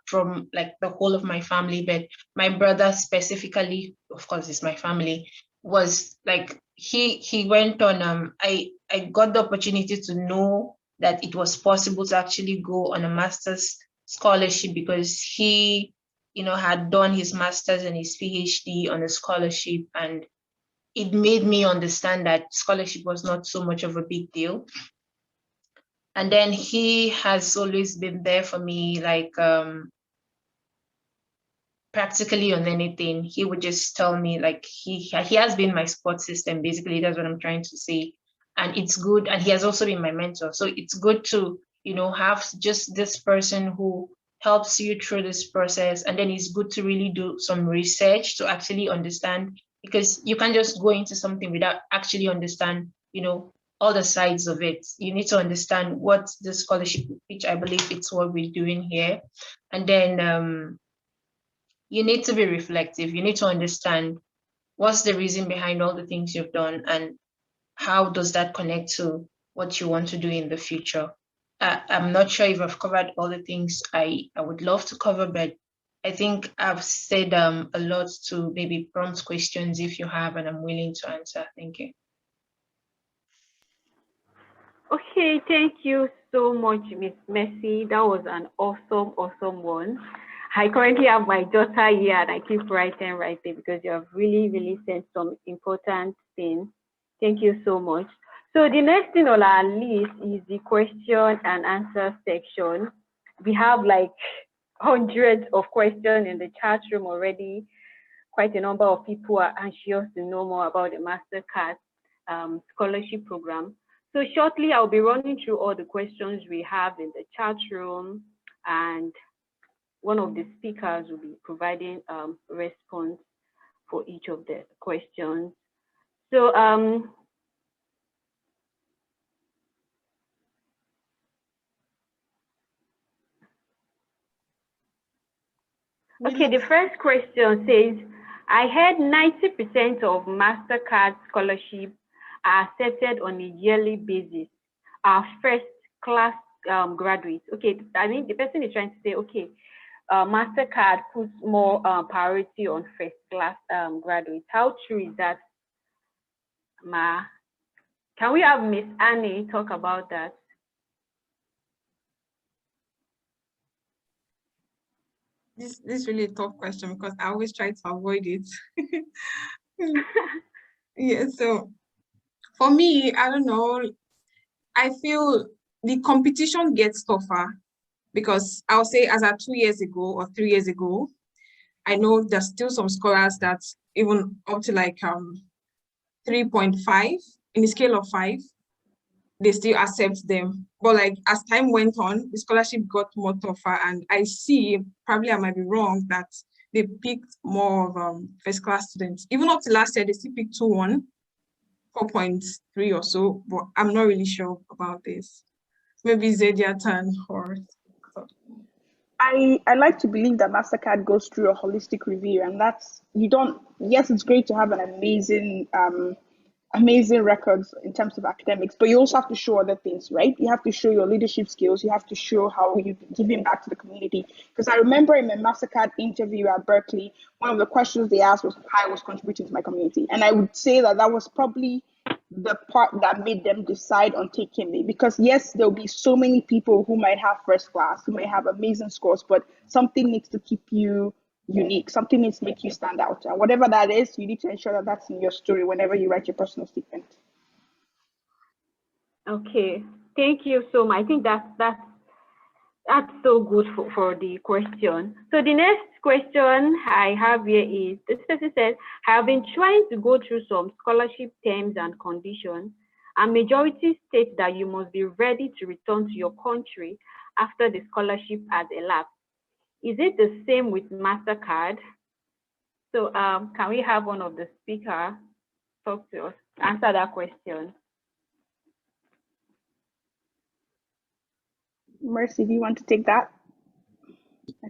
[SPEAKER 6] from like the whole of my family, but my brother specifically, of course, is my family, was like he went on. I got the opportunity to know that it was possible to actually go on a master's scholarship because he, had done his master's and his PhD on a scholarship, and it made me understand that scholarship was not so much of a big deal. And then he has always been there for me, like practically on anything. He would just tell me, like, he has been my support system, basically. That's what I'm trying to say. And it's good. And he has also been my mentor. So it's good to, have just this person who helps you through this process. And then it's good to really do some research to actually understand, because you can't just go into something without actually understand, all the sides of it. You need to understand what the scholarship, which I believe it's what we're doing here. And then you need to be reflective. You need to understand what's the reason behind all the things you've done and how does that connect to what you want to do in the future. I'm not sure if I've covered all the things I would love to cover, but I think I've said a lot to maybe prompt questions if you have, and I'm willing to answer. Thank you.
[SPEAKER 1] Okay, thank you so much, Miss Mercy. That was an awesome one. I currently have my daughter here and I keep writing because you have really said some important things. Thank you so much. So the next thing on our list is the question and answer section. We have like hundreds of questions in the chat room already. Quite a number of people are anxious to know more about the MasterCard scholarship program. So shortly, I'll be running through all the questions we have in the chat room, and one of the speakers will be providing response for each of the questions. So okay, the first question says, I heard 90% of MasterCard scholarships are accepted on a yearly basis. Our first class graduates. Okay, I mean, the person is trying to say, okay, MasterCard puts more priority on first class graduates. How true is that, Ma? Can we have Miss Annie talk about that?
[SPEAKER 4] this is really a tough question because I always try to avoid it. Yeah, so for me, I don't know, I feel the competition gets tougher because I'll say as of 2 years ago or 3 years ago, I know there's still some scholars that even up to like 3.5 in the scale of 5, they still accept them. But like as time went on, the scholarship got more tougher, and I see, probably I might be wrong, that they picked more of first class students. Even up to last year, they still picked 2-1, 4.3 or so, but I'm not really sure about this. Maybe Zedia turn or
[SPEAKER 5] I like to believe that MasterCard goes through a holistic review, and that's, you don't, yes, it's great to have an amazing records in terms of academics, but you also have to show other things, right? You have to show your leadership skills. You have to show how you're giving back to the community. Because I remember in my MasterCard interview at Berkeley, one of the questions they asked was how I was contributing to my community. And I would say that that was probably the part that made them decide on taking me, because yes, there'll be so many people who might have first class, who might have amazing scores, but something needs to keep you unique. Something needs to make you stand out, and whatever that is, you need to ensure that that's in your story whenever you write your personal statement.
[SPEAKER 1] Okay, thank you so much. I think that's so good for the question. So the next question I have here is, this person says, I have been trying to go through some scholarship terms and conditions, and majority state that you must be ready to return to your country after the scholarship has elapsed. Is it the same with MasterCard? So can we have one of the speakers talk to us, answer that question?
[SPEAKER 5] Mercy, do you want to take that?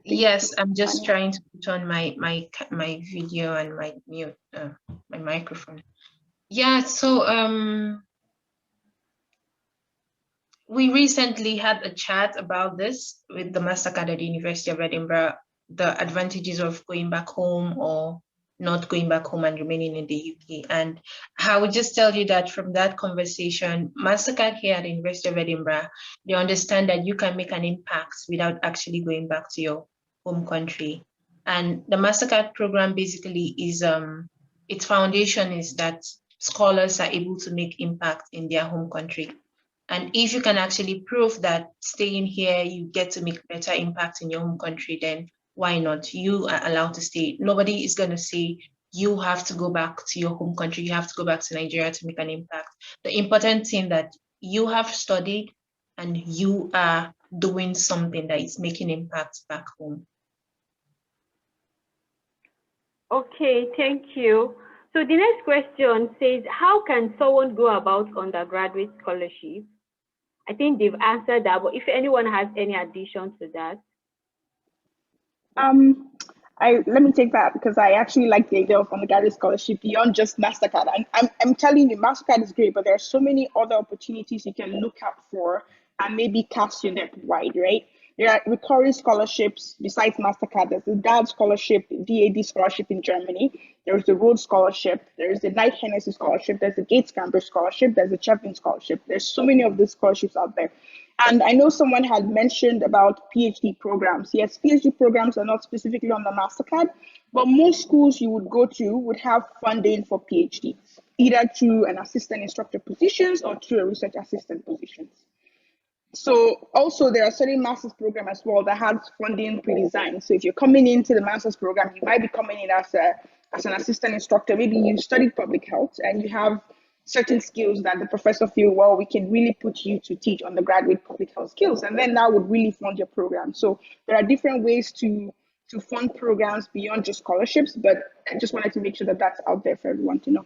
[SPEAKER 6] Yes, I'm just trying to put on my video and my mute my microphone. Yeah, so we recently had a chat about this with the MasterCard at the University of Edinburgh, the advantages of going back home or not going back home and remaining in the UK. And I would just tell you that from that conversation, MasterCard here at the University of Edinburgh, they understand that you can make an impact without actually going back to your home country. And the MasterCard program basically is, its foundation is that scholars are able to make impact in their home country. And if you can actually prove that staying here, you get to make better impact in your home country, then why not? You are allowed to stay. Nobody is going to say you have to go back to your home country. You have to go back to Nigeria to make an impact. The important thing that you have studied and you are doing something that is making impact back home.
[SPEAKER 1] Okay, thank you. So the next question says, how can someone go about undergraduate scholarship? I think they've answered that, but if anyone has any addition to that.
[SPEAKER 5] Let me take that, because I actually like the idea of undergraduate scholarship beyond just MasterCard. I'm telling you, MasterCard is great, but there are so many other opportunities you can look out for and maybe cast your net wide, right? There are recurring scholarships besides MasterCard. There's the DAD scholarship, DAD scholarship in Germany. There's the Rhodes scholarship. There's the Knight Hennessy scholarship. There's the Gates Cambridge scholarship. There's the Chapin scholarship. There's so many of these scholarships out there. And I know someone had mentioned about PhD programs. Yes, PhD programs are not specifically on the MasterCard, but most schools you would go to would have funding for PhD, either through an assistant instructor positions or through a research assistant positions. So also there are certain master's program as well that has funding pre-designed. So if you're coming into the master's program, you might be coming in as an assistant instructor. Maybe you studied public health and you have certain skills that the professor feel, well, we can really put you to teach undergraduate public health skills, and then that would really fund your program. So there are different ways to fund programs beyond just scholarships, but I just wanted to make sure that that's out there for everyone to know.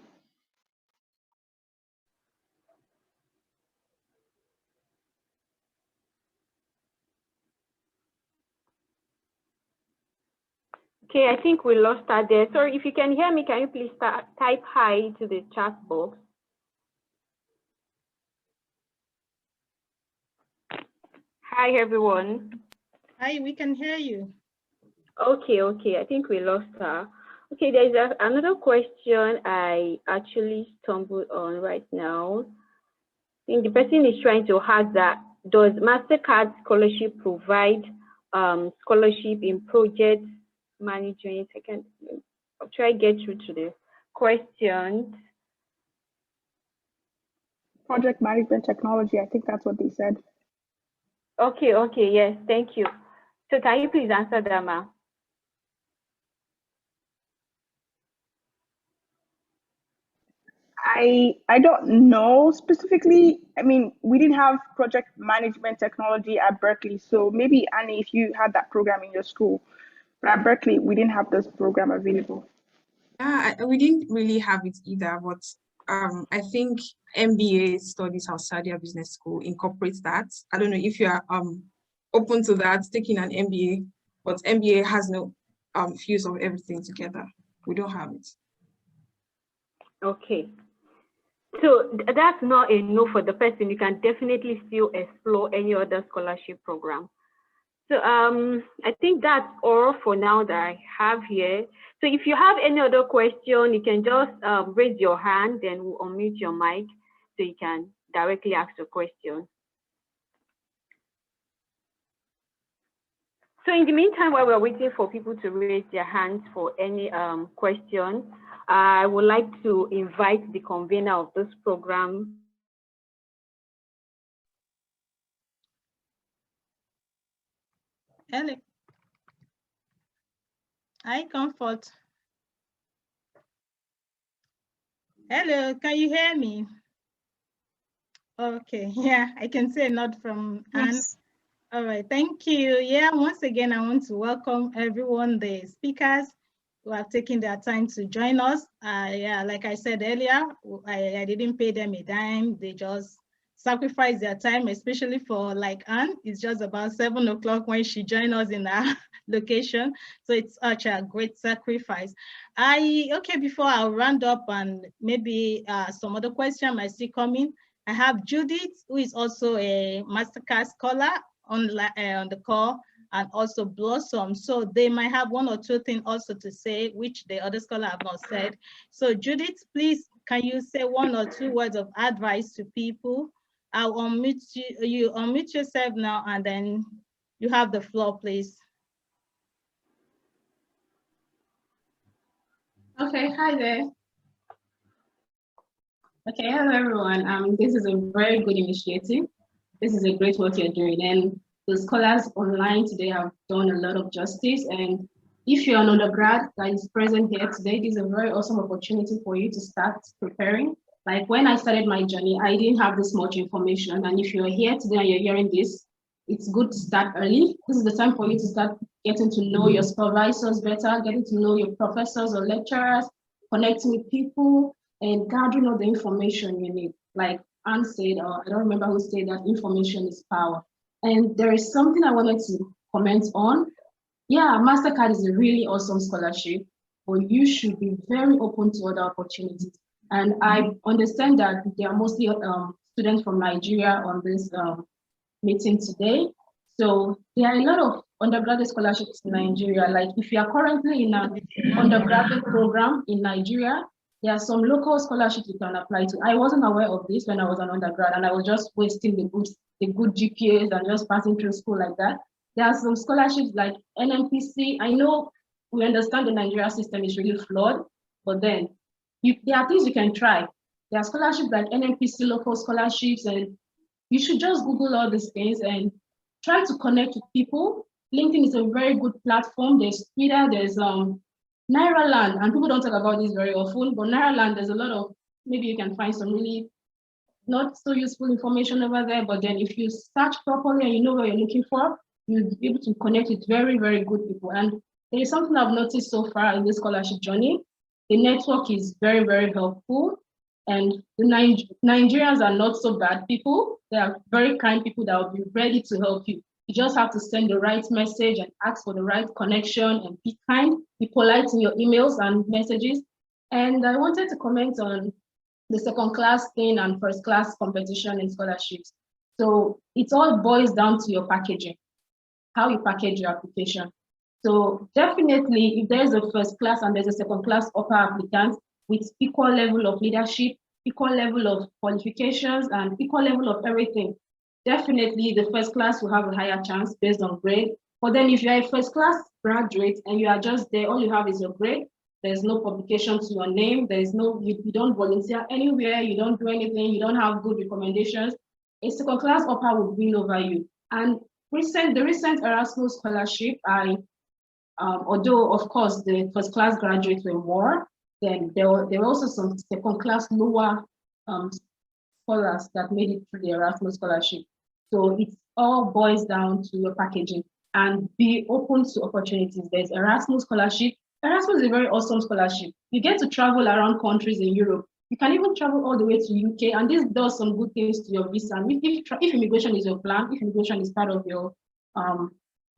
[SPEAKER 1] Okay, I think we lost her there. Sorry, if you can hear me, can you please type hi to the chat box? Hi, everyone.
[SPEAKER 2] Hi, we can hear you.
[SPEAKER 1] Okay, I think we lost her. Okay, there's another question I actually stumbled on right now. I think the person is trying to ask that, does MasterCard scholarship provide scholarship in project management. I'll try to get through to the questions.
[SPEAKER 5] Project management technology, I think that's what they said.
[SPEAKER 1] Okay, yes, thank you. So can you please answer that, ma'am?
[SPEAKER 5] I don't know specifically. I mean, we didn't have project management technology at Berkeley, so maybe Annie, if you had that program in your school, but at Berkeley we didn't have this program available.
[SPEAKER 4] We didn't really have it either, but I think MBA studies outside their business school incorporates that. I don't know if you are open to that, taking an MBA, but MBA has no fuse of everything together. We don't have it.
[SPEAKER 1] Okay. So that's not a no for the person. You can definitely still explore any other scholarship program. So I think that's all for now that I have here. So if you have any other question, you can just raise your hand, then we'll unmute your mic so you can directly ask the question. So in the meantime, while we're waiting for people to raise their hands for any questions, I would like to invite the convener of this program.
[SPEAKER 2] Hello. Hi, Comfort. Hello, can you hear me? Okay, yeah, I can say not from Anne.
[SPEAKER 1] Yes.
[SPEAKER 2] All right, thank you. Yeah, once again, I want to welcome everyone, the speakers who have taken their time to join us. Yeah, like I said earlier, I didn't pay them a dime. They just sacrificed their time, especially for like Anne. It's just about 7 o'clock when she joined us in our location. So it's such a great sacrifice. Okay, before I round up and maybe some other question might still come in, I have Judith, who is also a MasterCard scholar on the call, and also Blossom. So they might have one or two things also to say, which the other scholar have not said. So Judith, please, can you say one or two words of advice to people? I'll unmute you. You unmute yourself now, and then you have the floor, please.
[SPEAKER 7] Okay, hi there. Okay, hello everyone. This is a very good initiative. This is a great work you're doing, and the scholars online today have done a lot of justice. And if you're an undergrad that is present here today, this is a very awesome opportunity for you to start preparing. Like when I started my journey, I didn't have this much information. And if you're here today and you're hearing this, it's good to start early. This is the time for you to start getting to know your supervisors better, getting to know your professors or lecturers, connecting with people, and gathering all the information you need. Like Anne said, or I don't remember who said that information is power. And there is something I wanted to comment on. Yeah, MasterCard is a really awesome scholarship, but you should be very open to other opportunities. And I understand that there are mostly students from Nigeria on this meeting today. So there are a lot of undergraduate scholarships in Nigeria. Like if you are currently in an undergraduate program in Nigeria, there are some local scholarships you can apply to. I wasn't aware of this when I was an undergrad, and I was just wasting the good GPAs and just passing through school like that. There are some scholarships like NMPC. I know we understand the Nigeria system is really flawed, but then there are things you can try. There are scholarships like NMPC local scholarships, and you should just Google all these things and try to connect with people. LinkedIn is a very good platform. There's Twitter, there's Nairaland, and people don't talk about this very often, but Nairaland, there's a lot of, maybe you can find some really not so useful information over there, but then if you search properly and you know what you're looking for, you'll be able to connect with very, very good people. And there is something I've noticed so far in this scholarship journey. The network is very, very helpful. And the Nigerians are not so bad people. They are very kind people that will be ready to help you. You just have to send the right message and ask for the right connection and be kind, be polite in your emails and messages. And I wanted to comment on the second class thing and first class competition in scholarships. So it all boils down to your packaging, how you package your application. So definitely if there's a first class and there's a second class upper applicant with equal level of leadership, equal level of qualifications, and equal level of everything, definitely the first class will have a higher chance based on grade. But then if you're a first class graduate and you are just there, all you have is your grade, there's no publication to your name, there's no, you don't volunteer anywhere, you don't do anything, you don't have good recommendations, a second class upper would win over you. And the recent Erasmus scholarship, although of course the first class graduates were more, then there were also some second class lower scholars that made it through the Erasmus scholarship. So it all boils down to your packaging and be open to opportunities. There's Erasmus scholarship. Erasmus is a very awesome scholarship. You get to travel around countries in Europe. You can even travel all the way to UK, and this does some good things to your visa. And if immigration is your plan, if immigration is part of your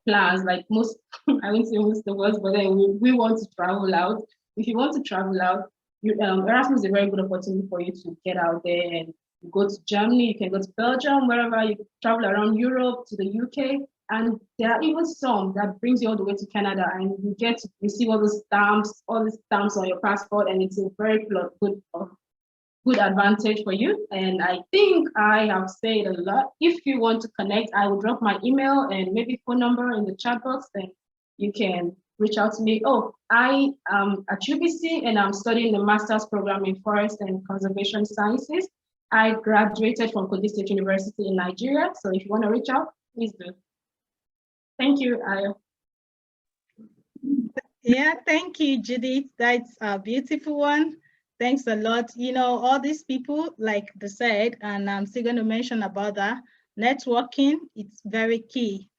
[SPEAKER 7] plans, like most, I won't say most of us, but then we want to travel out. If you want to travel out, Erasmus is a very good opportunity for you to get out there and go to Germany, you can go to Belgium, wherever you travel around Europe, to the UK. And there are even some that brings you all the way to Canada, and you get to receive all these stamps on your passport, and it's a very good advantage for you. And I think I have said a lot. If you want to connect, I will drop my email and maybe phone number in the chat box, and you can reach out to me. Oh, I am at UBC and I'm studying the master's program in Forest and Conservation Sciences. I graduated from Kogi State University in Nigeria. So if you want to reach out, please do. Thank you, Ayo.
[SPEAKER 2] Yeah, thank you, Judith. That's a beautiful one. Thanks a lot. You know, all these people, like they said, and I'm still going to mention about that, networking, it's very key.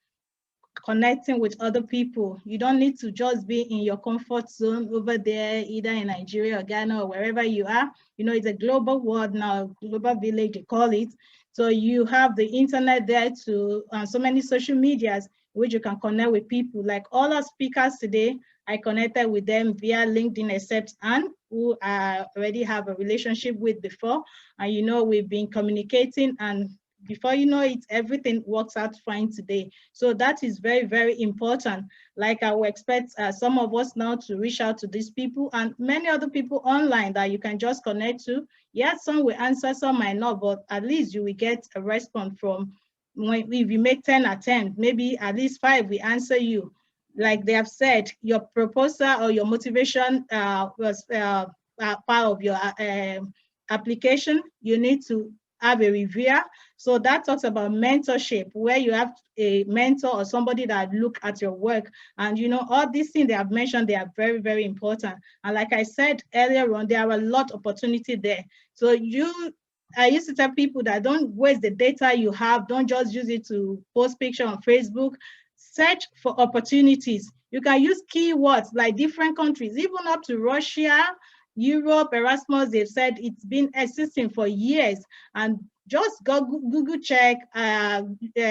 [SPEAKER 2] Connecting with other people. You don't need to just be in your comfort zone over there, either in Nigeria or Ghana or wherever you are. You know, it's a global world now, global village, they call it. So you have the internet there to, so many social medias, which you can connect with people. Like all our speakers today, I connected with them via LinkedIn, except Anne, who I already have a relationship with before. And you know, we've been communicating, and before you know it, everything works out fine today. So that is very, very important. Like I would expect some of us now to reach out to these people and many other people online that you can just connect to. Yes, some will answer, some might not, but at least you will get a response from, if you make 10 attempts, maybe at least 5 will answer you. Like they have said, your proposal or your motivation was part of your application. You need to have a reviewer. So that talks about mentorship, where you have a mentor or somebody that look at your work. And you know, all these things they have mentioned, they are very, very important. And like I said earlier on, there are a lot of opportunity there. So I used to tell people that don't waste the data you have. Don't just use it to post picture on Facebook. Search for opportunities. You can use keywords like different countries, even up to Russia, Europe. Erasmus, they've said it's been existing for years, and just go Google check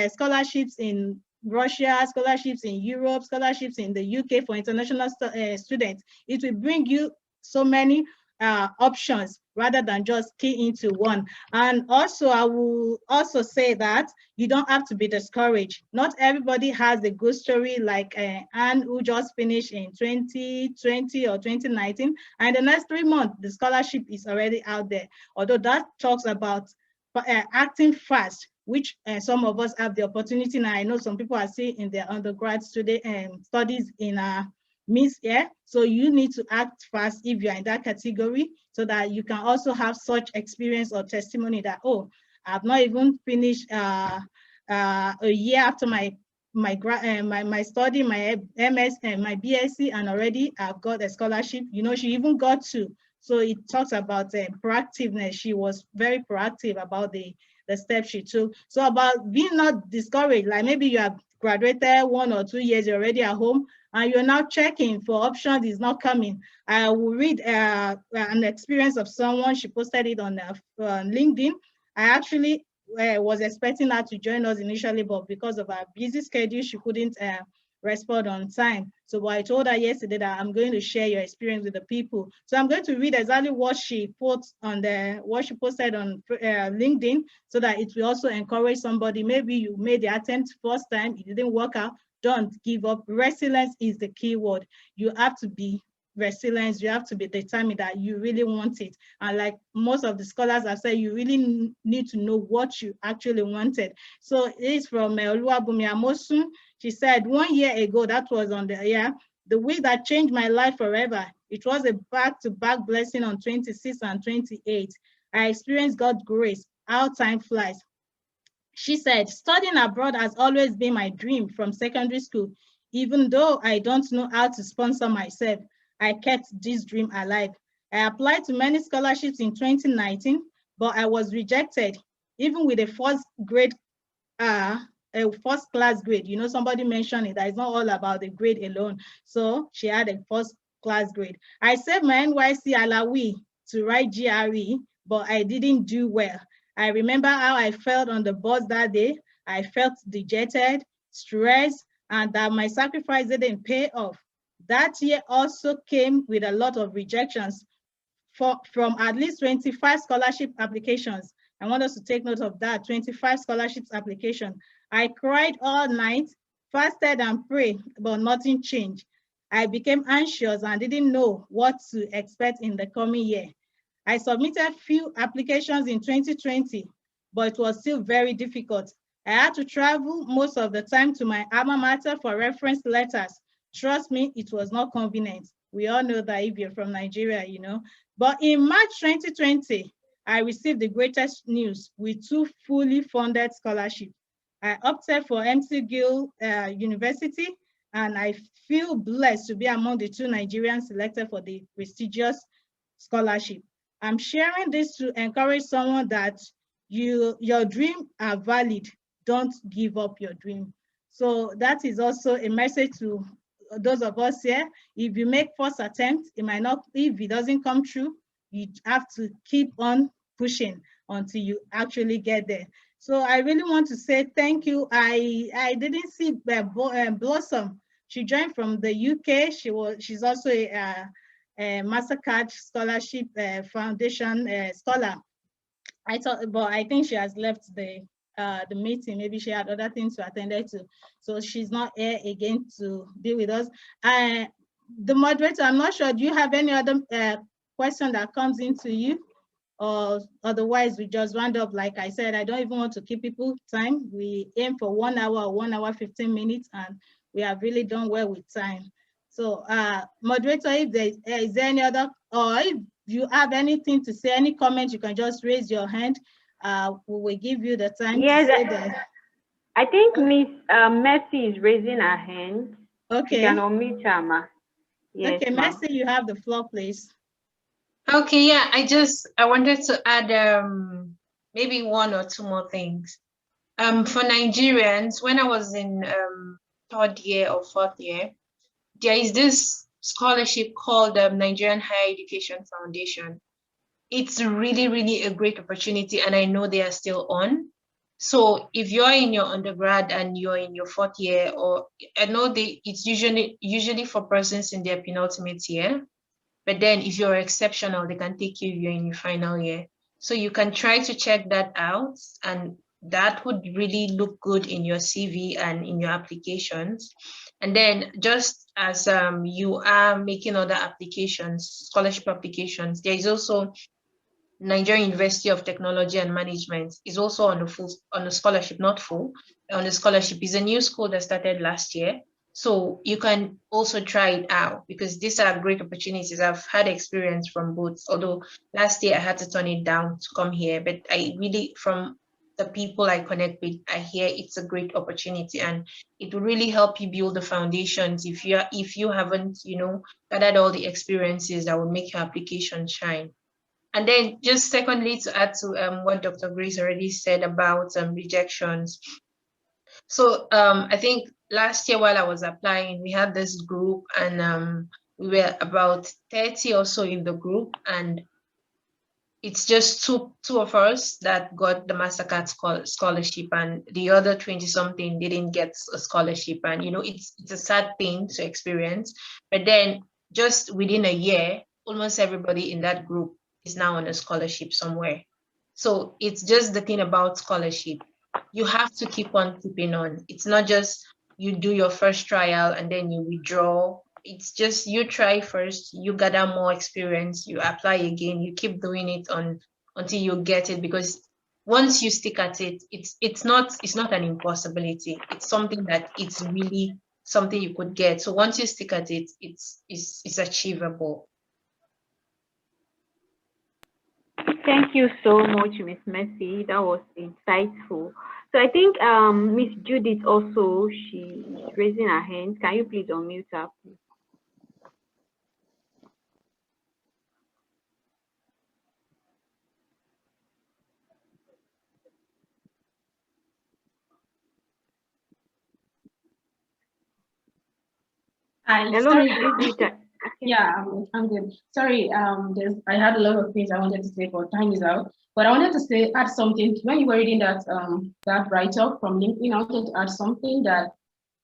[SPEAKER 2] scholarships in Russia, scholarships in Europe, scholarships in the UK for international students. It will bring you so many options rather than just key into one. And also, I will also say that you don't have to be discouraged. Not everybody has a good story like Anne, who just finished in 2020 or 2019. And the next 3 months, the scholarship is already out there. Although that talks about acting fast, which some of us have the opportunity. Now I know some people are still in their undergrad studies in mid-year. So you need to act fast if you're in that category, so that you can also have such experience or testimony that, oh, I've not even finished a year after my study, my MS and my BSc, and already I've got a scholarship. You know, she even got 2. So it talks about proactiveness. She was very proactive about the steps she took. So about being not discouraged, like maybe you have graduated 1 or 2 years, you're already at home, and you're now checking for options, is not coming. I will read an experience of someone. She posted it on LinkedIn. I actually was expecting her to join us initially, but because of her busy schedule, she couldn't respond on time. So I told her yesterday that I'm going to share your experience with the people. So I'm going to read exactly what she put on what she posted on LinkedIn, so that it will also encourage somebody. Maybe you made the attempt first time, it didn't work out. Don't give up. Resilience is the key word. You have to be resilient. You have to be determined that you really want it. And like most of the scholars have said, you really need to know what you actually wanted. So it's from Oluwabumi Amosun. She said, 1 year ago, that was on the week that changed my life forever. It was a back-to-back blessing on 26 and 28. I experienced God's grace. How time flies. She said, studying abroad has always been my dream from secondary school. Even though I don't know how to sponsor myself, I kept this dream alive. I applied to many scholarships in 2019, but I was rejected, even with a first class grade. You know, somebody mentioned it, that it's not all about the grade alone. So she had a first class grade. I saved my NYC Alawi to write GRE, but I didn't do well. I remember how I felt on the bus that day. I felt dejected, stressed, and that my sacrifice didn't pay off. That year also came with a lot of rejections from at least 25 scholarship applications. I want us to take note of that, 25 scholarships application. I cried all night, fasted and prayed, but nothing changed. I became anxious and didn't know what to expect in the coming year. I submitted few applications in 2020, but it was still very difficult. I had to travel most of the time to my alma mater for reference letters. Trust me, it was not convenient. We all know that if you're from Nigeria, you know. But in March 2020, I received the greatest news with 2 fully funded scholarships. I opted for McGill University, and I feel blessed to be among the 2 Nigerians selected for the prestigious scholarship. I'm sharing this to encourage someone that your dreams are valid. Don't give up your dream. So that is also a message to those of us here. If you make first attempt, it might not, if it doesn't come true, you have to keep on pushing until you actually get there. So I really want to say thank you. I didn't see Blossom. She joined from the UK. She's also a MasterCard Scholarship Foundation scholar. But I think she has left the meeting. Maybe she had other things to attend to, so she's not here again to be with us. The moderator, I'm not sure. Do you have any other question that comes into you, or otherwise we just round up? Like I said, I don't even want to keep people time. We aim for 1 hour or 1 hour 15 minutes, and we have really done well with time. So, moderator, if there is any other, or if you have anything to say, any comment, you can just raise your hand. We will give you the time to say that.
[SPEAKER 8] I think Miss Mercy is raising her hand.
[SPEAKER 2] Okay.
[SPEAKER 8] She can unmute her, ma. Yes,
[SPEAKER 2] okay, Mercy, you have the floor, please.
[SPEAKER 6] Okay, yeah, I wanted to add maybe 1 or 2 more things. For Nigerians, when I was in 3rd year or 4th year, there is this scholarship called Nigerian Higher Education Foundation. It's really, really a great opportunity, and I know they are still on. So if you're in your undergrad and you're in your 4th year, or I know it's usually for persons in their penultimate year, but then if you're exceptional, they can take you if you're in your final year. So you can try to check that out, and that would really look good in your CV and in your applications. And then just as you are making other applications, scholarship applications, there is also Nigerian University of Technology and Management is also on a scholarship, not full, on a scholarship. It's a new school that started last year. So you can also try it out, because these are great opportunities. I've had experience from both, although last year I had to turn it down to come here, but I really, from the people I connect with, I hear it's a great opportunity, and it will really help you build the foundations if you haven't, gathered all the experiences that will make your application shine. And then just secondly, to add to what Dr. Grace already said about rejections. So I think last year while I was applying, we had this group, and we were about 30 or so in the group, and it's just two of us that got the MasterCard scholarship, and the other 20-something didn't get a scholarship. And it's a sad thing to experience, but then just within a year, almost everybody in that group is now on a scholarship somewhere. So it's just the thing about scholarship. You have to keep on keeping on. It's not just you do your first trial and then you withdraw. It's just you try first, you gather more experience, you apply again, you keep doing it until you get it, because once you stick at it, it's not an impossibility. It's something that it's really something you could get. So once you stick at it, it's achievable.
[SPEAKER 8] Thank you so much, Miss Mercy. That was insightful. So I think Miss Judith also, she's raising her hand. Can you please unmute her, please? Hello,
[SPEAKER 7] Sorry.
[SPEAKER 8] Miss Judith.
[SPEAKER 7] Yeah, I'm good. Sorry, I had a lot of things I wanted to say, but time is out. But I wanted to add something. When you were reading that write-up from LinkedIn, I wanted to add something that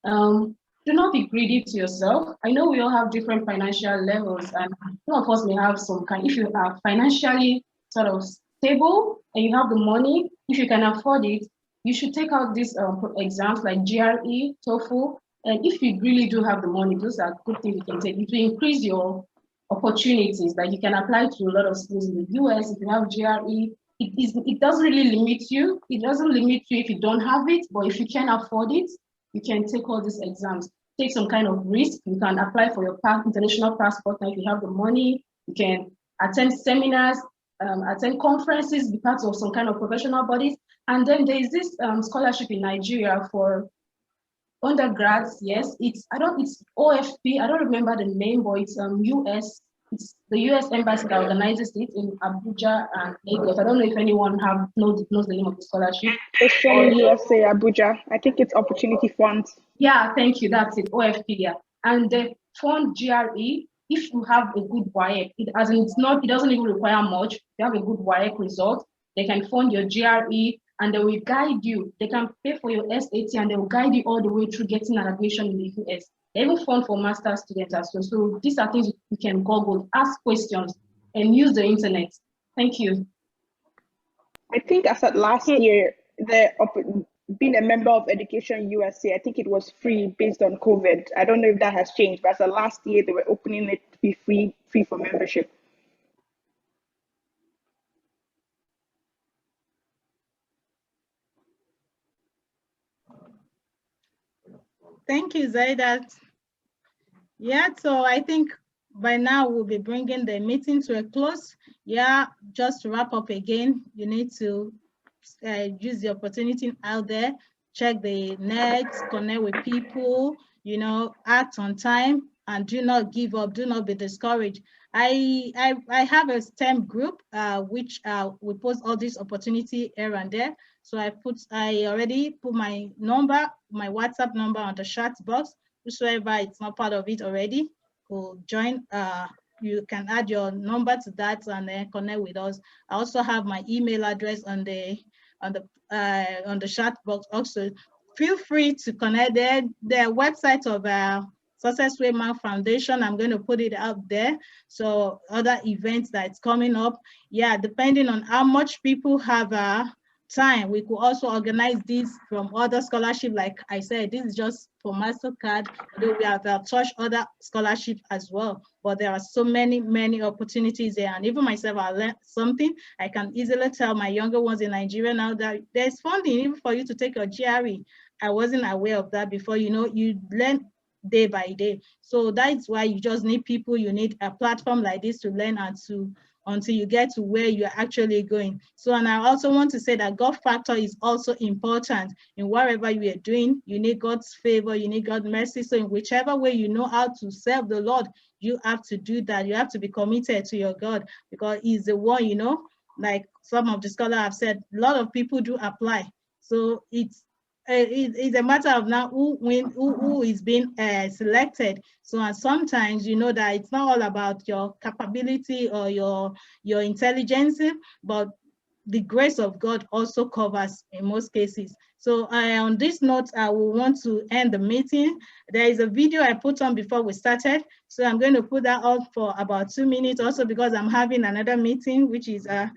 [SPEAKER 7] do not be greedy to yourself. I know we all have different financial levels, and some of us may have some kind. If you are financially sort of stable and you have the money, if you can afford it, you should take out these exams like GRE, TOEFL. And if you really do have the money, those are good things you can take. It will increase your opportunities. Like you can apply to a lot of schools in the US. If you have GRE, it doesn't really limit you. It doesn't limit you if you don't have it, but if you can afford it, you can take all these exams. Take some kind of risk. You can apply for your international passport. Now, if you have the money, you can attend seminars, attend conferences, be part of some kind of professional bodies. And then there is this scholarship in Nigeria for undergrads. Yes, it's OFP. I don't remember the name, but it's US. It's the US embassy that organizes it in Abuja and Lagos. I don't know if anyone knows the name of the scholarship.
[SPEAKER 5] It's from USA, Abuja. I think it's Opportunity Funds.
[SPEAKER 7] Yeah, thank you. That's it. OFP. Yeah, and the fund GRE. If you have a good WAEC, it doesn't even require much. If you have a good WAEC result, they can fund your GRE. And they will guide you. They can pay for your SAT and they will guide you all the way through getting an admission in the US. They even fund for master's students as well. So these are things you can Google, ask questions, and use the internet. Thank you.
[SPEAKER 5] I think as at last year, being a member of Education USA, I think it was free based on COVID. I don't know if that has changed, but as of last year, they were opening it to be free for membership.
[SPEAKER 2] Thank you, Zaidat. Yeah, so I think by now we'll be bringing the meeting to a close. Yeah, just to wrap up again, you need to use the opportunity out there, check the net, connect with people, act on time, and do not give up, do not be discouraged. I have a STEM group, which we post all these opportunity here and there. So I already put my WhatsApp number on the chat box. Whosoever it's not part of it already will join. You can add your number to that and then connect with us. I also have my email address on the chat box. Also, feel free to connect there. The website of Success Waymarks Foundation, I'm going to put it out there. So other events that's coming up, yeah, depending on how much people have time, we could also organize this from other scholarship. Like I said, this is just for MasterCard, although we have touched other scholarships as well. But there are so many opportunities there. And even myself, I learned something. I can easily tell my younger ones in Nigeria now that there's funding even for you to take your GRE. I wasn't aware of that before. You learn day by day. So that's why you just need people. You need a platform like this to learn and until you get to where you're actually going. So, and I also want to say that God factor is also important in whatever you are doing. You need God's favor, you need God's mercy. So in whichever way you know how to serve the Lord, you have to do that. You have to be committed to your God because He's the one, like some of the scholars have said, a lot of people do apply. So it's a matter of now who is being selected. So and sometimes that it's not all about your capability or your intelligence, but the grace of God also covers in most cases. So on this note, I will want to end the meeting. There is a video I put on before we started. So I'm going to put that on for about 2 minutes also because I'm having another meeting, which is a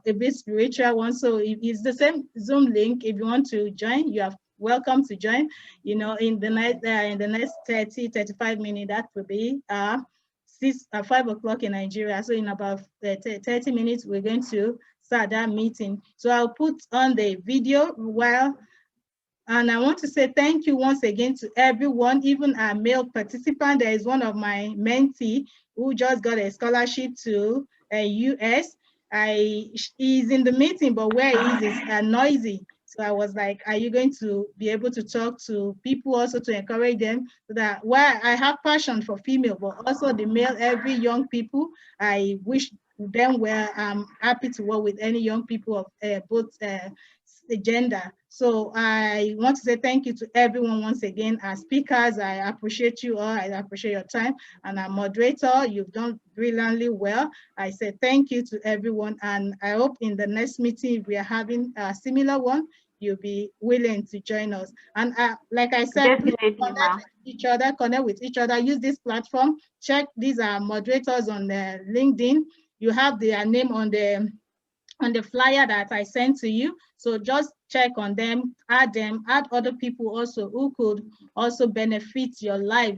[SPEAKER 2] bit spiritual one. So it's the same Zoom link. If you want to join, you are welcome to join. In the next 35 minutes, that will be 5 o'clock in Nigeria. So in about 30 minutes, we're going to start that meeting. So I'll put on the video and I want to say thank you once again to everyone, even our male participant. There is one of my mentee who just got a scholarship to US. He's in the meeting, but where he is noisy. So I was like, are you going to be able to talk to people also to encourage them? So that while I have passion for female, but also the male, every young people, I wish them well. I'm happy to work with any young people of both gender. So I want to say thank you to everyone once again. As speakers, I appreciate you all. I appreciate your time. And our moderator, you've done brilliantly well. I say thank you to everyone. And I hope in the next meeting, if we are having a similar one, you'll be willing to join us. And like I said, please connect with each other, use this platform. Check, these are moderators on the LinkedIn. You have their name on the flyer that I sent to you. So just check on them, add other people also who could also benefit your life